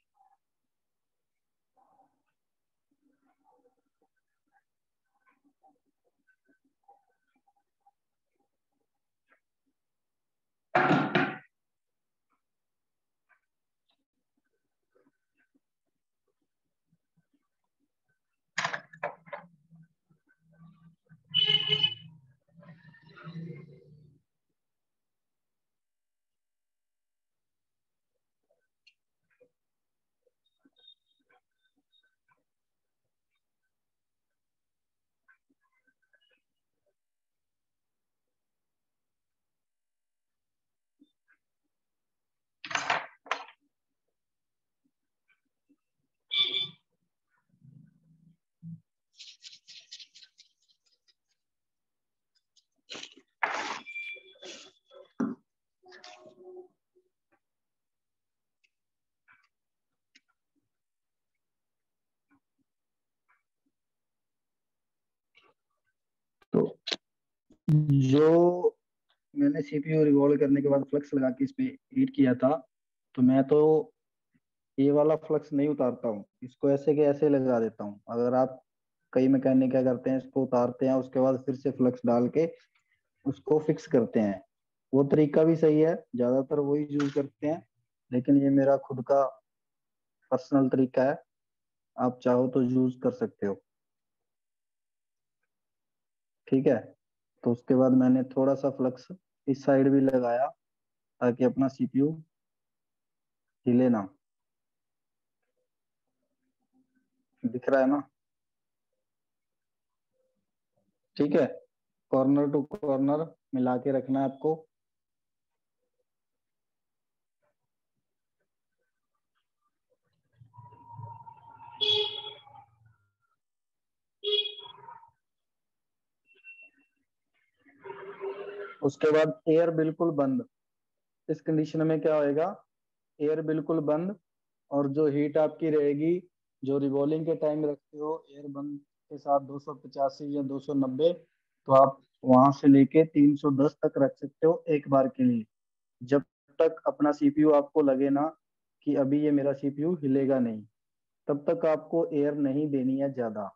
जो मैंने सीपीयू रिवॉल्व करने के बाद फ्लक्स लगा के इस पे हीट किया था, तो मैं तो ये वाला फ्लक्स नहीं उतारता हूँ, इसको ऐसे के ऐसे लगा देता हूँ। अगर आप, कई मैकेनिक क्या करते हैं, इसको उतारते हैं उसके बाद फिर से फ्लक्स डाल के उसको फिक्स करते हैं। वो तरीका भी सही है, ज्यादातर वही यूज करते हैं, लेकिन ये मेरा खुद का पर्सनल तरीका है, आप चाहो तो यूज कर सकते हो। ठीक है, तो उसके बाद मैंने थोड़ा सा फ्लक्स इस साइड भी लगाया ताकि अपना सीपीयू हिले ना। दिख रहा है ना? ठीक है, कॉर्नर टू कॉर्नर मिला के रखना है आपको। उसके बाद एयर बिल्कुल बंद। इस कंडीशन में क्या होएगा, एयर बिल्कुल बंद, और जो हीट आपकी रहेगी, जो रिवॉल्विंग के टाइम रखते हो एयर बंद के साथ 285 या 290, तो आप वहां से लेके 310 तक रख सकते हो एक बार के लिए, जब तक अपना सीपीयू आपको लगे ना कि अभी ये मेरा सीपीयू हिलेगा नहीं, तब तक आपको एयर नहीं देनी है ज्यादा।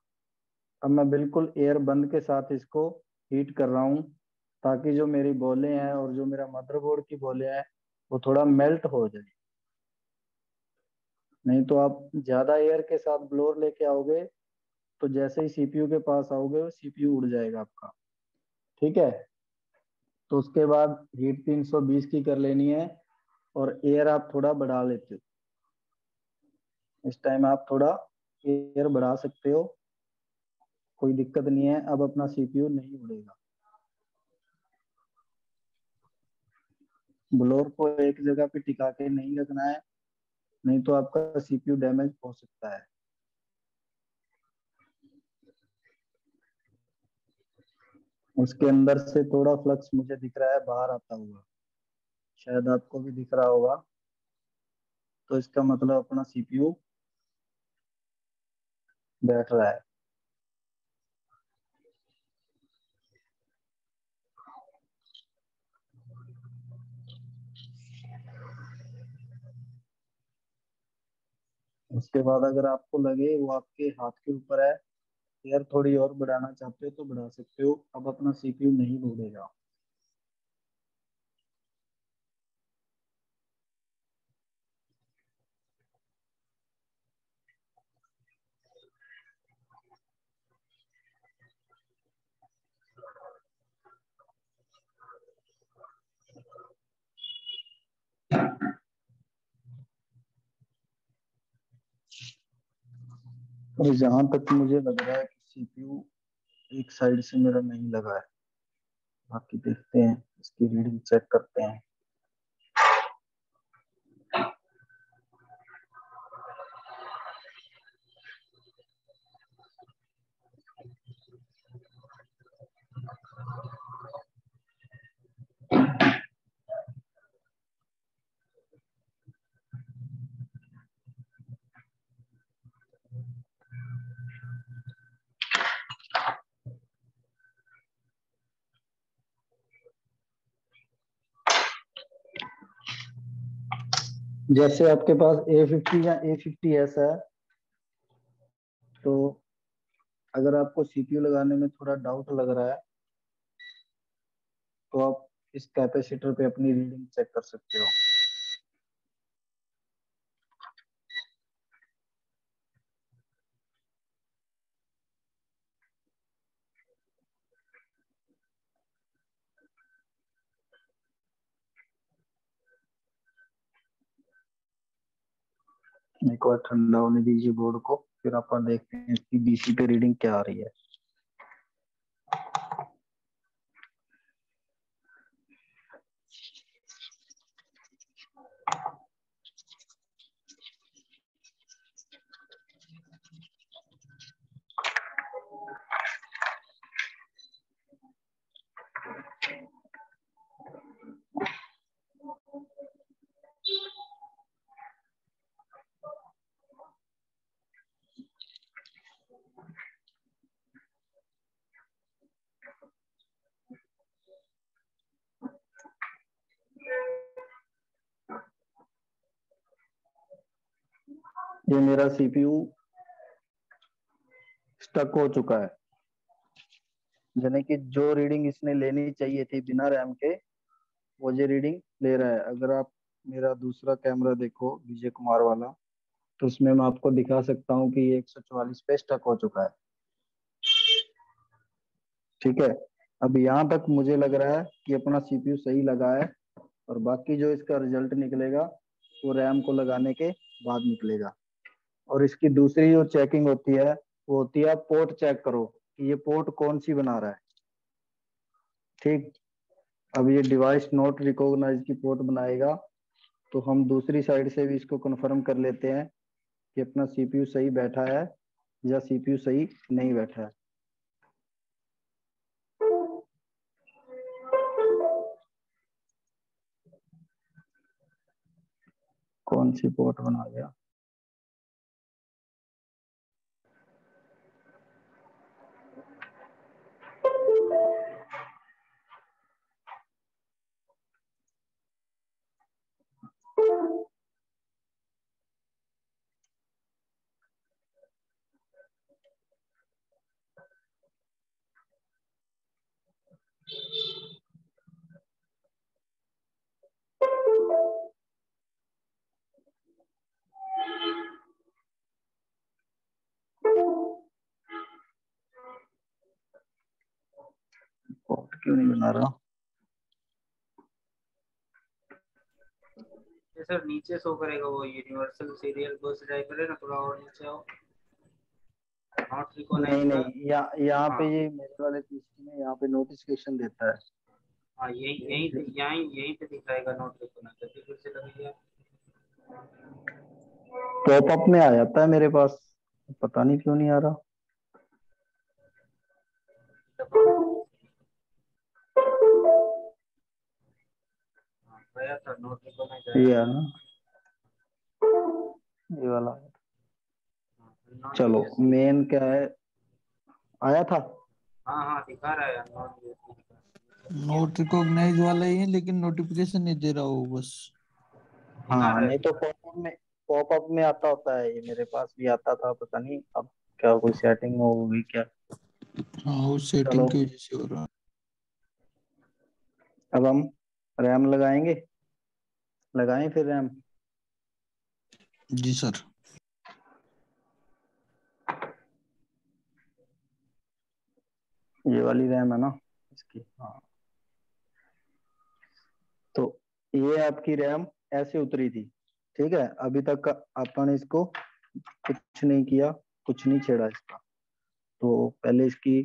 अब मैं बिल्कुल एयर बंद के साथ इसको हीट कर रहा हूँ, ताकि जो मेरी बॉलें हैं और जो मेरा मदरबोर्ड की बॉलें हैं वो थोड़ा मेल्ट हो जाए। नहीं तो आप ज्यादा एयर के साथ ब्लोअर लेके आओगे तो जैसे ही सीपीयू के पास आओगे सीपीयू उड़ जाएगा आपका। ठीक है, तो उसके बाद हीट 320 की कर लेनी है, और एयर आप थोड़ा बढ़ा लेते हो। इस टाइम आप थोड़ा एयर बढ़ा सकते हो, कोई दिक्कत नहीं है, अब अपना सीपीयू नहीं उड़ेगा। ब्लोअर को एक जगह पे टिका के नहीं रखना है, नहीं तो आपका सीपीयू डैमेज हो सकता है। उसके अंदर से थोड़ा फ्लक्स मुझे दिख रहा है बाहर आता हुआ, शायद आपको भी दिख रहा होगा, तो इसका मतलब अपना सीपीयू बैठ रहा है। उसके बाद अगर आपको लगे वो आपके हाथ के ऊपर है, एयर थोड़ी और बढ़ाना चाहते हो तो बढ़ा सकते हो, अब अपना सीपीयू नहीं उड़ेगा। और जहां तक मुझे लग रहा है कि सीपीयू एक साइड से मेरा नहीं लगा है, बाकी देखते हैं, इसकी रीडिंग चेक करते हैं। जैसे आपके पास A50 या A50S है, तो अगर आपको सीपीयू लगाने में थोड़ा डाउट लग रहा है तो आप इस कैपेसिटर पे अपनी रीडिंग चेक कर सकते हो। एक बार ठंडा होने दीजिए बोर्ड को, फिर अपन देखते हैं इसकी बीसी पे रीडिंग क्या आ रही है। ये मेरा सीपीयू स्टक हो चुका है, यानी कि जो रीडिंग इसने लेनी चाहिए थी बिना रैम के वो ये रीडिंग ले रहा है। अगर आप मेरा दूसरा कैमरा देखो विजय कुमार वाला, तो उसमें मैं आपको दिखा सकता हूँ कि ये 144 पे स्टक हो चुका है। ठीक है, अब यहाँ तक मुझे लग रहा है कि अपना सीपीयू सही लगा है, और बाकी जो इसका रिजल्ट निकलेगा वो रैम को लगाने के बाद निकलेगा। और इसकी दूसरी जो चेकिंग होती है वो होती है आप पोर्ट चेक करो कि ये पोर्ट कौन सी बना रहा है। ठीक, अब ये डिवाइस नॉट रिकॉग्नाइज की पोर्ट बनाएगा, तो हम दूसरी साइड से भी इसको कंफर्म कर लेते हैं कि अपना सीपीयू सही बैठा है या सीपीयू सही नहीं बैठा है। कौन सी पोर्ट बना गया? पोर्ट क्यों नहीं बना रहा? सर नीचे शो करेगा वो यूनिवर्सल सीरियल बस ड्राइव करे ना, थोड़ा और नीचे आओ। नॉट नहीं रिकॉग्नाइज नहीं, यहाँ पे हाँ ये मेरे वाले पीसी में यहाँ पे नोटिफिकेशन देता है। हाँ, यहीं पे दिखाएगा नॉट रिकॉग्नाइज, फिर से लगेगा। पॉपअप में आ जाता है मेरे पास, पता नहीं क्यों नहीं आ रहा। गया था नॉट रिकॉग्नाइज, ये है ना, ये वाला। चलो मेन क्या है, आया था। हाँ हाँ दिखा रहा है नोट रिकॉग्नाइज वाला ही है, लेकिन नोटिफिकेशन नहीं दे रहा हो बस। हाँ, नहीं तो पॉपअप में आता होता है, ये मेरे पास भी आता था, पता नहीं अब क्या कोई सेटिंग होगी क्या। हाँ, उस चलो सेटिंग की वजह से हो रहा है। अब हम रैम लगाएंगे, लगाएं फिर रैम। जी सर। ये वाली रैम है ना इसकी? हाँ, तो ये आपकी रैम ऐसे उतरी थी। ठीक है, अभी तक अपन इसको कुछ नहीं किया, कुछ नहीं छेड़ा इसका। तो पहले इसकी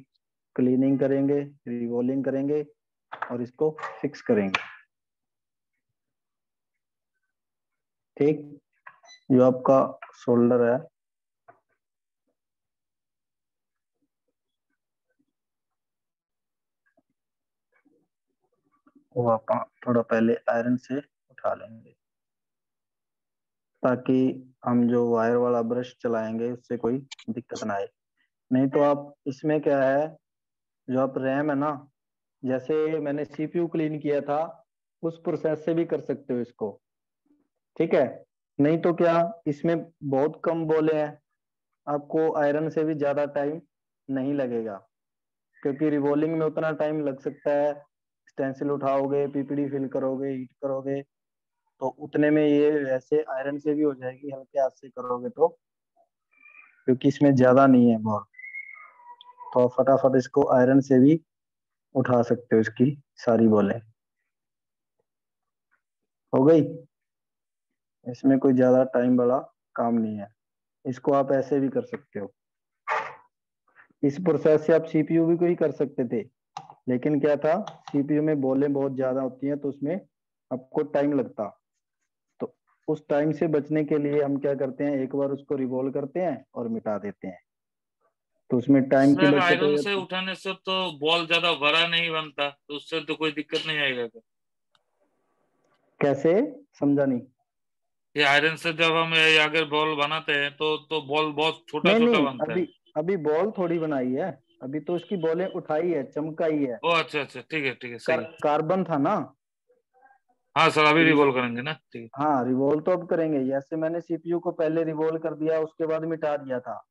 क्लीनिंग करेंगे, रिवॉल्विंग करेंगे और इसको फिक्स करेंगे। ठीक, जो आपका शोल्डर है वो अपन थोड़ा पहले आयरन से उठा लेंगे, ताकि हम जो वायर वाला ब्रश चलाएंगे उससे कोई दिक्कत ना आए। नहीं तो आप इसमें क्या है, जो आप रैम है ना, जैसे मैंने सीपीयू क्लीन किया था उस प्रोसेस से भी कर सकते हो इसको। ठीक है, नहीं तो क्या, इसमें बहुत कम बोले हैं, आपको आयरन से भी ज्यादा टाइम नहीं लगेगा, क्योंकि रिवॉल्विंग में उतना टाइम लग सकता है। स्टेंसिल उठाओगे, पीपीडी फिल करोगे, हीट करोगे, तो उतने में ये वैसे आयरन से भी हो जाएगी हल्के हाथ से करोगे तो, क्योंकि इसमें ज्यादा नहीं है बहुत। तो आप फटाफट इसको आयरन से भी उठा सकते हो, इसकी सारी बॉलें हो गई। इसमें कोई ज्यादा टाइम वाला काम नहीं है, इसको आप ऐसे भी कर सकते हो। इस प्रोसेस से आप सीपीयू भी कोई कर सकते थे, लेकिन क्या था, सीपीयू में बॉलें बहुत ज्यादा होती हैं तो उसमें आपको टाइम लगता। तो उस टाइम से बचने के लिए हम क्या करते हैं, एक बार उसको रिवॉल्व करते हैं और मिटा देते हैं, तो उसमें टाइम की सर बचत हो आयरन से जाती है। उठाने से तो बॉल ज्यादा बड़ा नहीं बनता, तो उससे तो कोई दिक्कत नहीं आएगा क्या? कैसे, समझा नहीं? ये आयरन से जब हम ये अगर बॉल बनाते हैं तो बॉल बहुत छोटा नहीं छोटा नहीं, बनता है। अभी अभी बॉल थोड़ी बनाई है, अभी तो उसकी बॉलें उठाई है, चमकाई है। ओ अच्छा अच्छा, ठीक है सही है। कार्बन था ना, हाँ सर, अभी रिवॉल्व करेंगे ना, ठीक है। हाँ रिवॉल्व तो अब करेंगे। जैसे मैंने सीपीयू को पहले रिवॉल्व कर दिया, उसके बाद मिटा दिया था।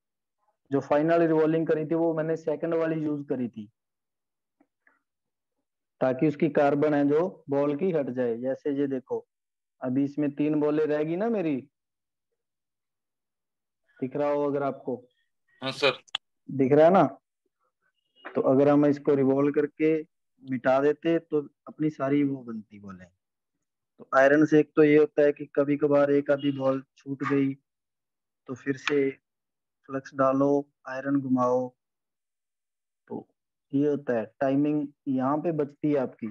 जो फाइनल रिवॉल्विंग करी थी वो मैंने सेकंड वाली यूज करी थी, ताकि उसकी कार्बन है जो बॉल की हट जाए। जैसे ये देखो, अभी इसमें 3 बॉलें रहेगी ना मेरी, दिख रहा हो अगर आपको? हाँ सर। दिख रहा है ना? तो अगर हम इसको रिवॉल्व करके मिटा देते तो अपनी सारी वो बनती बॉलें। तो आयरन से एक तो ये होता है कि कभी कभार एक आधी बॉल छूट गई तो फिर से फ्लक्स डालो, आयरन घुमाओ, तो ये होता है। टाइमिंग यहाँ पे बचती है आपकी।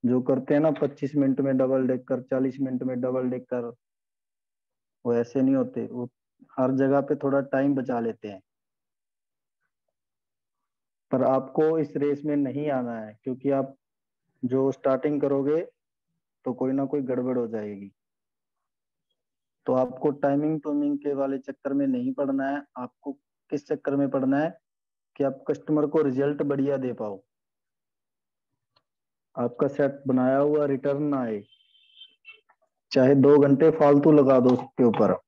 जो करते हैं ना 25 मिनट में डबल डेकर, 40 मिनट में डबल डेकर, वो ऐसे नहीं होते। वो हर जगह पे थोड़ा टाइम बचा लेते हैं। पर आपको इस रेस में नहीं आना है, क्योंकि आप जो स्टार्टिंग करोगे तो कोई ना कोई गड़बड़ हो जाएगी। तो आपको टाइमिंग टूमिंग के वाले चक्कर में नहीं पड़ना है। आपको किस चक्कर में पड़ना है कि आप कस्टमर को रिजल्ट बढ़िया दे पाओ, आपका सेट बनाया हुआ रिटर्न ना आए। चाहे 2 घंटे फालतू लगा दो उसके ऊपर।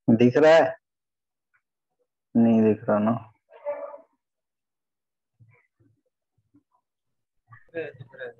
दिख रहा है? नहीं दिख रहा ना? दिख रहा है।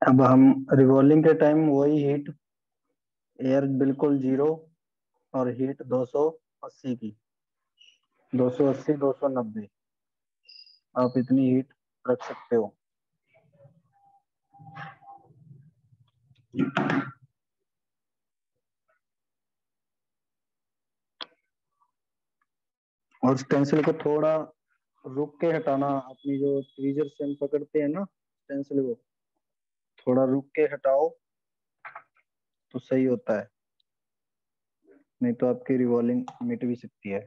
अब हम रिवॉल्विंग के टाइम वही हीट, एयर बिल्कुल 0 और हीट 280 की, 280 290 आप इतनी हीट रख सकते हो। और स्टेंसिल को थोड़ा रुक के हटाना। अपनी जो ट्वीजर से हम पकड़ते हैं ना स्टेंसिल को, थोड़ा रुक के हटाओ तो सही होता है, नहीं तो आपकी रिवॉल्विंग मिट भी सकती है।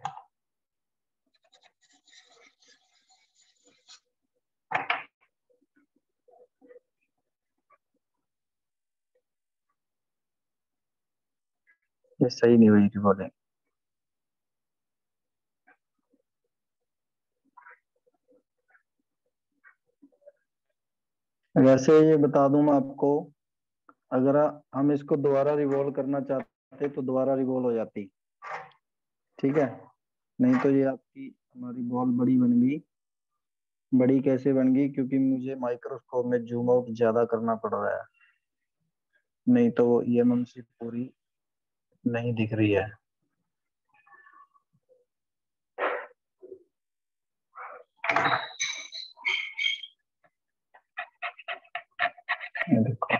ये सही नहीं हुई रिवॉल्विंग। वैसे ये बता दूं मैं आपको, अगर हम इसको दोबारा रिवॉल्व करना चाहते तो दोबारा रिवॉल्व हो जाती, ठीक है? नहीं तो ये आपकी हमारी बॉल बड़ी बन गई। बड़ी कैसे बन गई? क्योंकि मुझे माइक्रोस्कोप में जूम आउट ज्यादा करना पड़ रहा है, नहीं तो वो ईएमएमसी पूरी नहीं दिख रही है। ये देखो,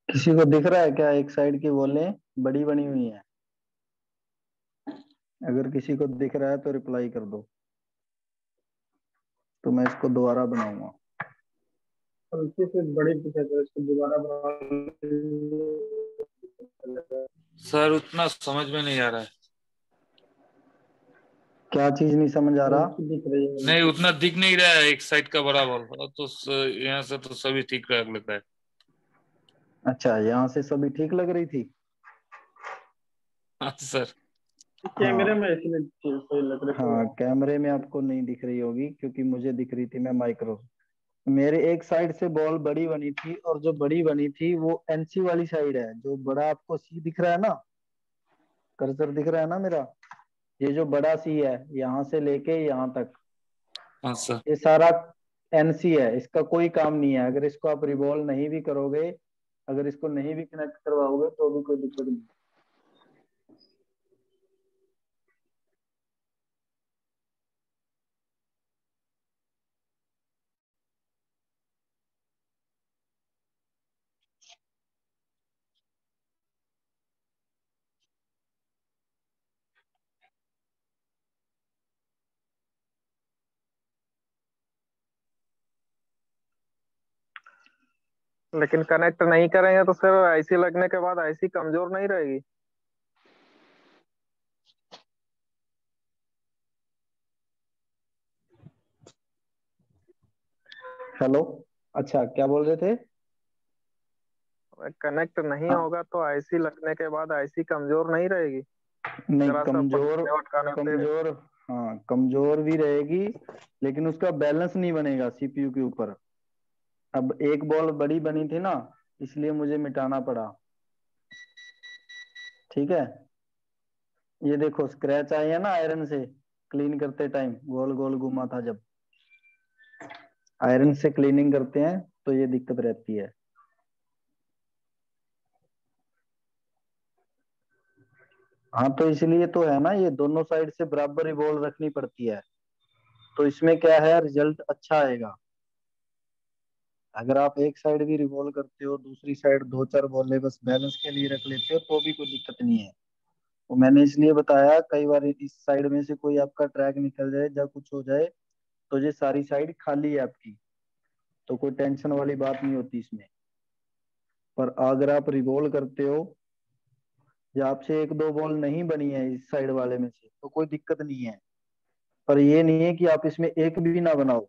किसी को दिख रहा है क्या एक साइड की वॉलें बड़ी बनी हुई है? अगर किसी को दिख रहा है तो रिप्लाई कर दो, तो मैं इसको दोबारा बनाऊंगा। हल्की से बड़ी दिक्कत है, इसको दोबारा बना। सर उतना समझ में नहीं आ रहा है। क्या चीज नहीं समझ आ रहा? दिख रही है नहीं उतना दिख नहीं रहा है एक साइड का बड़ा बॉल, तो यहाँ से तो सभी ठीक लग रहा है। अच्छा, यहाँ से सभी ठीक लग रही थी। हाँ सर। कैमरे में इसलिए सही लग रही हाँ, कैमरे में आपको नहीं दिख रही होगी क्योंकि मुझे दिख रही थी, मैं माइक्रो। मेरे एक साइड से बॉल बड़ी बनी थी और जो बड़ी बनी थी वो एनसी वाली साइड है। जो बड़ा आपको सी दिख रहा है ना, कर्सर दिख रहा है ना मेरा, ये जो बड़ा सी है यहाँ से लेके यहाँ तक, हाँ सर। ये सारा एनसी है। इसका कोई काम नहीं है। अगर इसको आप रिवॉल्व नहीं भी करोगे, अगर इसको नहीं भी कनेक्ट करवाओगे तो भी कोई दिक्कत नहीं। लेकिन कनेक्ट नहीं करेंगे तो फिर आईसी लगने के बाद आईसी कमजोर नहीं रहेगी? हेलो, अच्छा क्या बोल रहे थे? कनेक्ट नहीं हाँ, होगा तो आईसी लगने के बाद आईसी कमजोर नहीं रहेगी? नहीं जरा सा कमजोर, पकड़ने अटकाने से। कमजोर, हाँ कमजोर भी रहेगी, लेकिन उसका बैलेंस नहीं बनेगा सीपीयू के ऊपर। अब एक बॉल बड़ी बनी थी ना, इसलिए मुझे मिटाना पड़ा। ठीक है, ये देखो स्क्रैच आए हैं ना आयरन से क्लीन करते टाइम, गोल गोल घुमा था जब। आयरन से क्लीनिंग करते हैं तो ये दिक्कत रहती है। हाँ, तो इसलिए तो है ना, ये दोनों साइड से बराबर रिवॉल्व रखनी पड़ती है, तो इसमें क्या है, रिजल्ट अच्छा आएगा। अगर आप एक साइड भी रिवॉल्व करते हो, दूसरी साइड दो चार बॉलें बस बैलेंस के लिए रख लेते हो, तो भी कोई दिक्कत नहीं है। वो मैंने इसलिए बताया, कई बार इस साइड में से कोई आपका ट्रैक निकल जाए या कुछ हो जाए, तो ये सारी साइड खाली है आपकी, तो कोई टेंशन वाली बात नहीं होती इसमें। पर अगर आप रिवॉल्व करते हो या आपसे एक दो बॉल नहीं बनी है इस साइड वाले में से, तो कोई दिक्कत नहीं है। पर ये नहीं है कि आप इसमें एक भी ना बनाओ,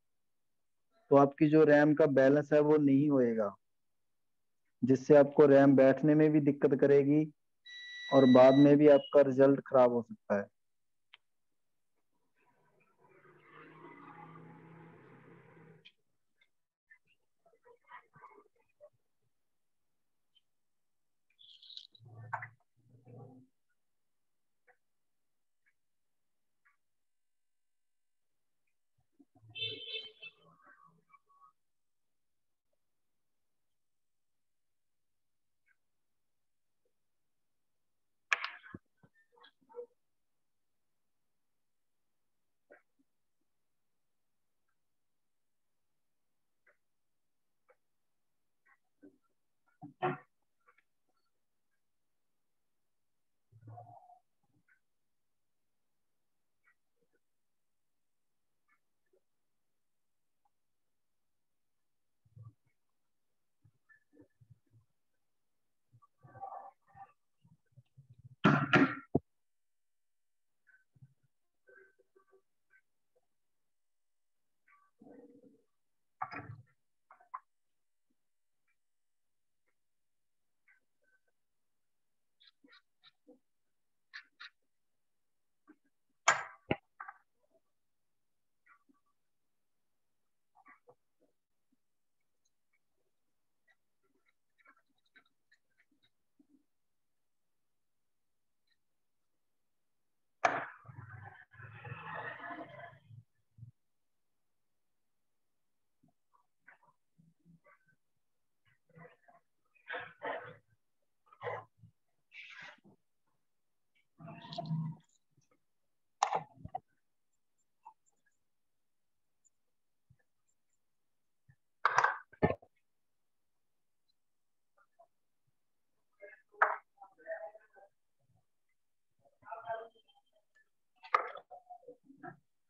तो आपकी जो रैम का बैलेंस है वो नहीं होएगा, जिससे आपको रैम बैठने में भी दिक्कत करेगी और बाद में भी आपका रिजल्ट खराब हो सकता है।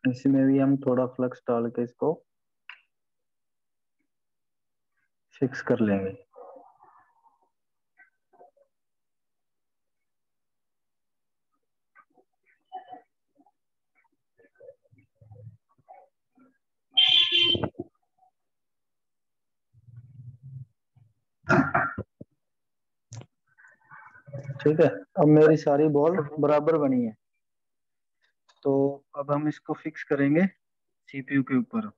इसमें भी हम थोड़ा फ्लक्स डाल के इसको फिक्स कर लेंगे। ठीक है, अब मेरी सारी बॉल बराबर बनी है, तो अब हम इसको फिक्स करेंगे सीपीयू के ऊपर।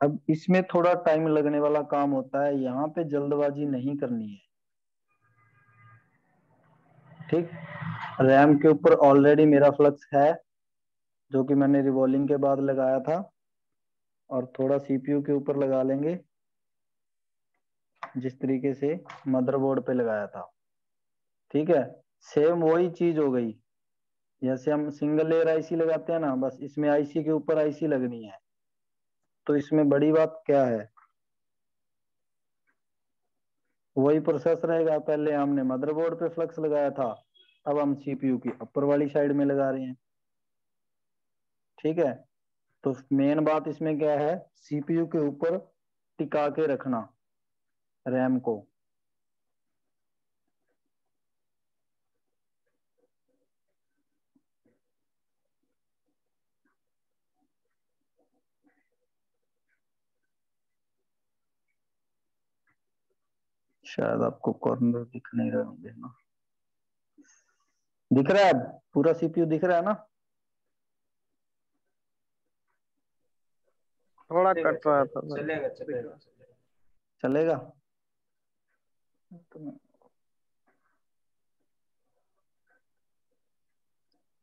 अब इसमें थोड़ा टाइम लगने वाला काम होता है, यहाँ पे जल्दबाजी नहीं करनी है। ठीक, रैम के ऊपर ऑलरेडी मेरा फ्लक्स है जो कि मैंने रिवॉल्विंग के बाद लगाया था, और थोड़ा सीपीयू के ऊपर लगा लेंगे जिस तरीके से मदरबोर्ड पे लगाया था। ठीक है, सेम वही चीज हो गई, जैसे हम सिंगल लेयर आईसी लगाते हैं ना, बस इसमें आईसी के ऊपर आईसी लगनी है। तो इसमें बड़ी बात क्या है, वही प्रोसेस रहेगा। पहले हमने मदरबोर्ड पे फ्लक्स लगाया था, अब हम सीपीयू की अपर वाली साइड में लगा रहे हैं। ठीक है, तो मेन बात इसमें क्या है, सीपीयू के ऊपर टिका के रखना रैम को। शायद आपको कॉर्नर दिख नहीं रहे होंगे ना, दिख रहा है? अब पूरा सीपीयू दिख रहा है ना? थोड़ा कट रहा था सर। चलेगा चलेगा। चलेगा? तो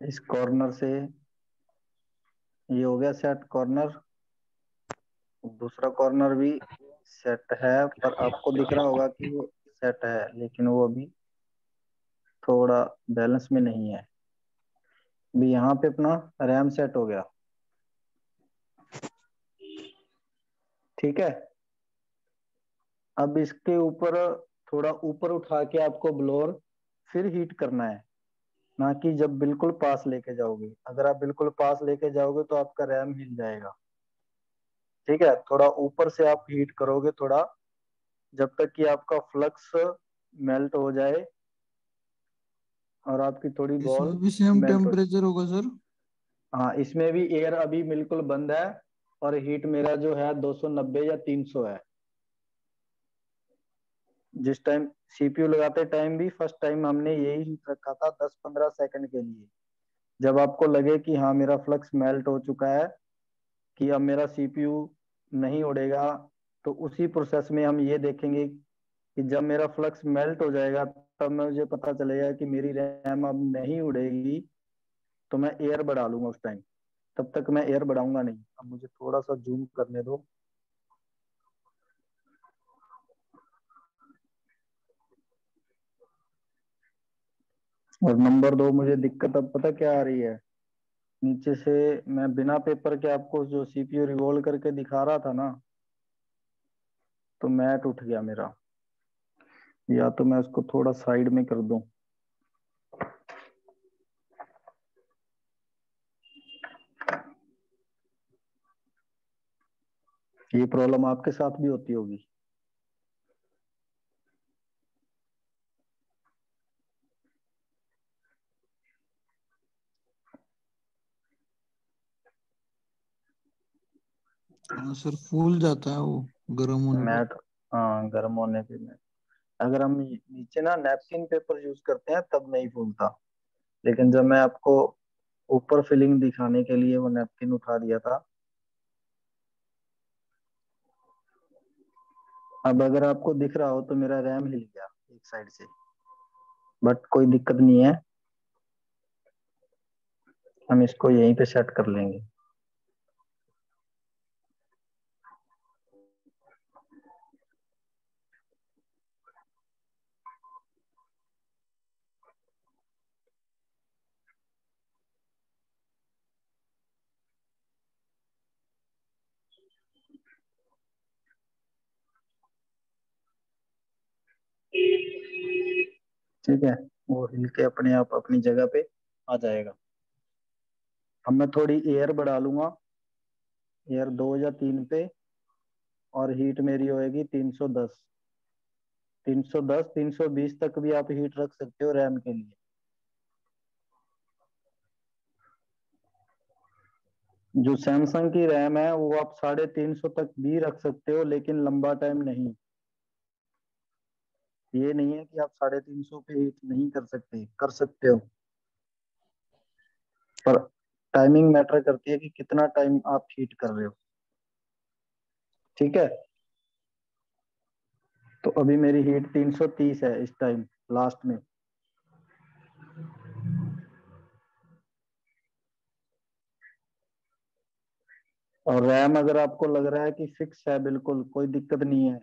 इस कॉर्नर से ये हो गया सेट कॉर्नर, दूसरा कॉर्नर भी सेट है, पर आपको दिख रहा होगा कि वो सेट है, लेकिन वो अभी थोड़ा बैलेंस में नहीं है। अभी यहाँ पे अपना रैम सेट हो गया। ठीक है, अब इसके ऊपर थोड़ा ऊपर उठा के आपको ब्लोअर फिर हीट करना है, ना कि जब बिल्कुल पास लेके जाओगे। अगर आप बिल्कुल पास लेके जाओगे तो आपका रैम हिल जाएगा। ठीक है, थोड़ा ऊपर से आप हीट करोगे थोड़ा, जब तक कि आपका फ्लक्स मेल्ट हो जाए और आपकी थोड़ी बॉल इसमें भी सेम मेल्ट हो। टेम्परेचर होगा सर? हाँ, इसमें भी एयर अभी बिल्कुल बंद है, और हीट मेरा जो है 290 या 300 है। जिस टाइम सीपीयू लगाते टाइम भी फर्स्ट टाइम हमने यही हीट रखा था 10-15 सेकंड के लिए। जब आपको लगे कि हाँ मेरा फ्लक्स मेल्ट हो चुका है, कि अब मेरा सीपीयू नहीं उड़ेगा, तो उसी प्रोसेस में हम ये देखेंगे कि जब मेरा फ्लक्स मेल्ट हो जाएगा तब मुझे पता चलेगा कि मेरी रैम अब नहीं उड़ेगी, तो मैं एयर बढ़ा लूंगा उस टाइम। तब तक मैं एयर बढ़ाऊंगा नहीं। अब मुझे थोड़ा सा जूम करने दो। और नंबर 2, मुझे दिक्कत अब पता क्या आ रही है, नीचे से मैं बिना पेपर के आपको जो सीपीयू रिवॉल्व करके दिखा रहा था ना, तो मैट उठ गया मेरा। या तो मैं उसको थोड़ा साइड में कर दूं। ये प्रॉब्लम आपके साथ भी होती होगी। हाँ सर, फूल जाता है वो गर्म होने पर। मैट, हाँ, गर्म होने पे मैट। अगर हम नीचे ना नैपकिन पेपर यूज करते हैं तब नहीं फूलता, लेकिन जब मैं आपको ऊपर फिलिंग दिखाने के लिए वो नैपकिन उठा दिया था। अब अगर आपको दिख रहा हो तो मेरा रैम हिल गया एक साइड से, बट कोई दिक्कत नहीं है, हम इसको यहीं पे सेट कर लेंगे। ठीक है, वो हिल के अपने आप अपनी जगह पे आ जाएगा। अब मैं थोड़ी एयर बढ़ा लूंगा, एयर 2 या 3 पे, और हीट मेरी होएगी 310 320 तक भी आप हीट रख सकते हो रैम के लिए। जो सैमसंग की रैम है वो आप 350 तक भी रख सकते हो, लेकिन लंबा टाइम नहीं। ये नहीं है कि आप 350 पे हीट नहीं कर सकते, कर सकते हो, पर टाइमिंग मैटर करती है कि कितना टाइम आप हीट कर रहे हो। ठीक है, तो अभी मेरी हीट 330 है इस टाइम लास्ट में। और रैम अगर आपको लग रहा है कि फिक्स है, बिल्कुल कोई दिक्कत नहीं है,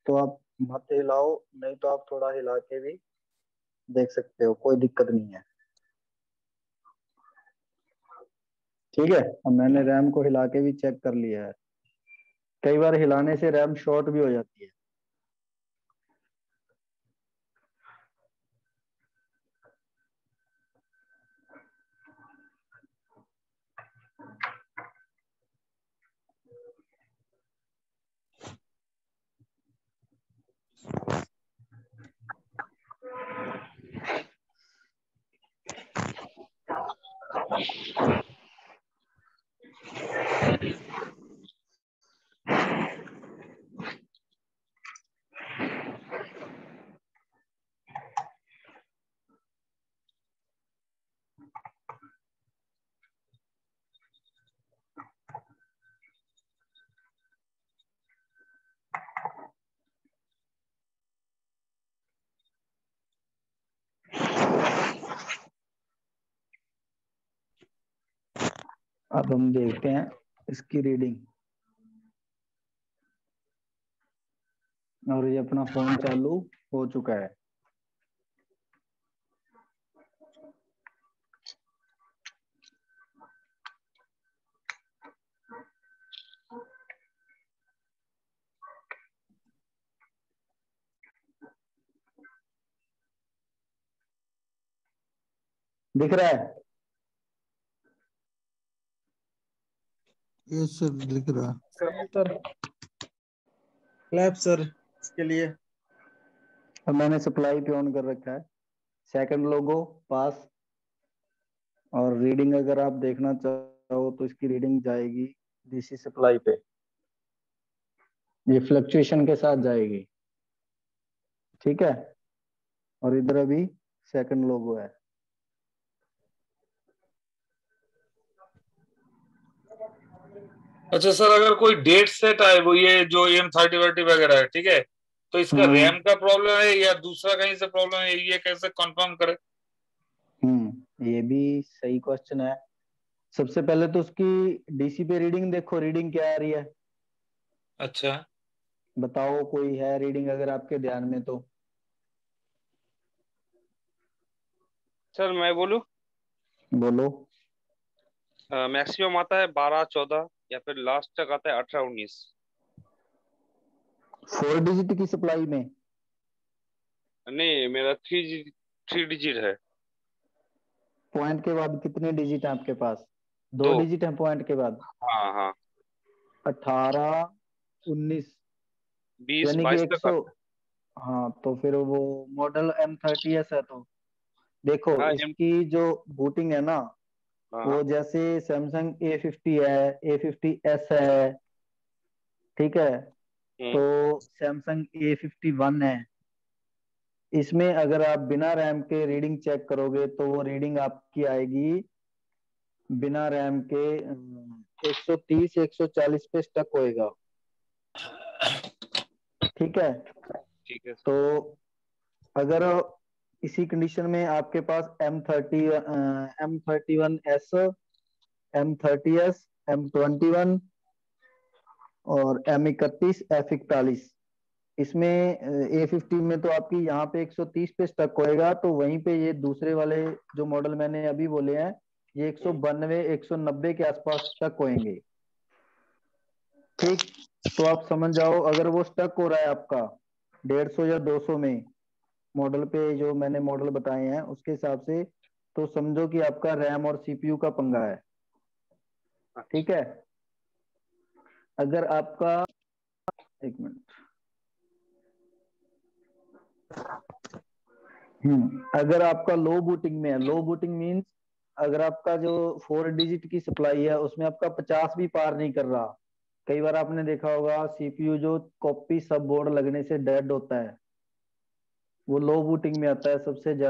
तो आप मत हिलाओ, नहीं तो आप थोड़ा हिला के भी देख सकते हो, कोई दिक्कत नहीं है। ठीक है, अब मैंने रैम को हिला के भी चेक कर लिया है। कई बार हिलाने से रैम शॉर्ट भी हो जाती है। अब हम देखते हैं इसकी रीडिंग। और ये अपना फोन चालू हो चुका है। दिख रहा है? यस सर, दिख रहा। सर क्लैप सर इसके लिए। अब मैंने सप्लाई पे ऑन कर रखा है, सेकंड लोगो पास। और रीडिंग अगर आप देखना चाहो तो इसकी रीडिंग जाएगी डीसी सप्लाई पे, ये फ्लक्चुएशन के साथ जाएगी। ठीक है, और इधर अभी सेकंड लोगो है। अच्छा सर, अगर कोई डेट सेट है, वो ये जो M30 वगैरह है, ठीक है, तो इसका रैम का प्रॉब्लम है या दूसरा कहीं से प्रॉब्लम है, ये कैसे कंफर्म करे? ये भी सही क्वेश्चन है। सबसे पहले तो उसकी डीसी पे रीडिंग देखो, रीडिंग क्या आ रही है। अच्छा, बताओ कोई है रीडिंग अगर आपके ध्यान में तो। सर मैं बोलूं? बोलो। मैक्सिमम आता है 12-14 या फिर लास्ट तक आता है 18-19। 4 डिजिट की सप्लाई में? नहीं, मेरा 3 डिजिट है। पॉइंट के बाद कितने डिजिट है आपके पास? 2 2। डिजिट है पॉइंट के बाद। हाँ हाँ। 18, 19, यानी कि 20-22 तक 100। आता हाँ, तो फिर वो मॉडल M30s है। तो देखो है। हाँ इसकी जो बूटिंग है ना, वो हाँ। जैसे सैमसंग A50 है, A50s है, ठीक है, तो हम्म। सैमसंग A51 है। इसमें अगर आप बिना रैम के रीडिंग चेक करोगे तो वो रीडिंग आपकी आएगी बिना रैम के 130 140 पे स्टक होएगा। ठीक है, ठीक है तो सर। अगर इसी कंडीशन में आपके पास M31s, M30s, M21 और M31, F41, इसमें A50 में तो आपकी यहाँ पे 130 पे स्टक होएगा, तो वहीं पे ये दूसरे वाले जो मॉडल मैंने अभी बोले हैं, ये 192 190 के आसपास स्टक होएंगे। ठीक, तो आप समझ जाओ अगर वो स्टक हो रहा है आपका 150 या 200 में, मॉडल पे जो मैंने मॉडल बताए हैं उसके हिसाब से तो समझो कि आपका रैम और सीपीयू का पंगा है। ठीक है, अगर आपका, एक मिनट, अगर आपका लो बूटिंग में है, लो बूटिंग मींस अगर आपका जो 4 डिजिट की सप्लाई है उसमें आपका 50 भी पार नहीं कर रहा। कई बार आपने देखा होगा सीपीयू जो कॉपी सब बोर्ड लगने से डेड होता है, वो लो बूटिंग में आता है सबसे ज्यादा।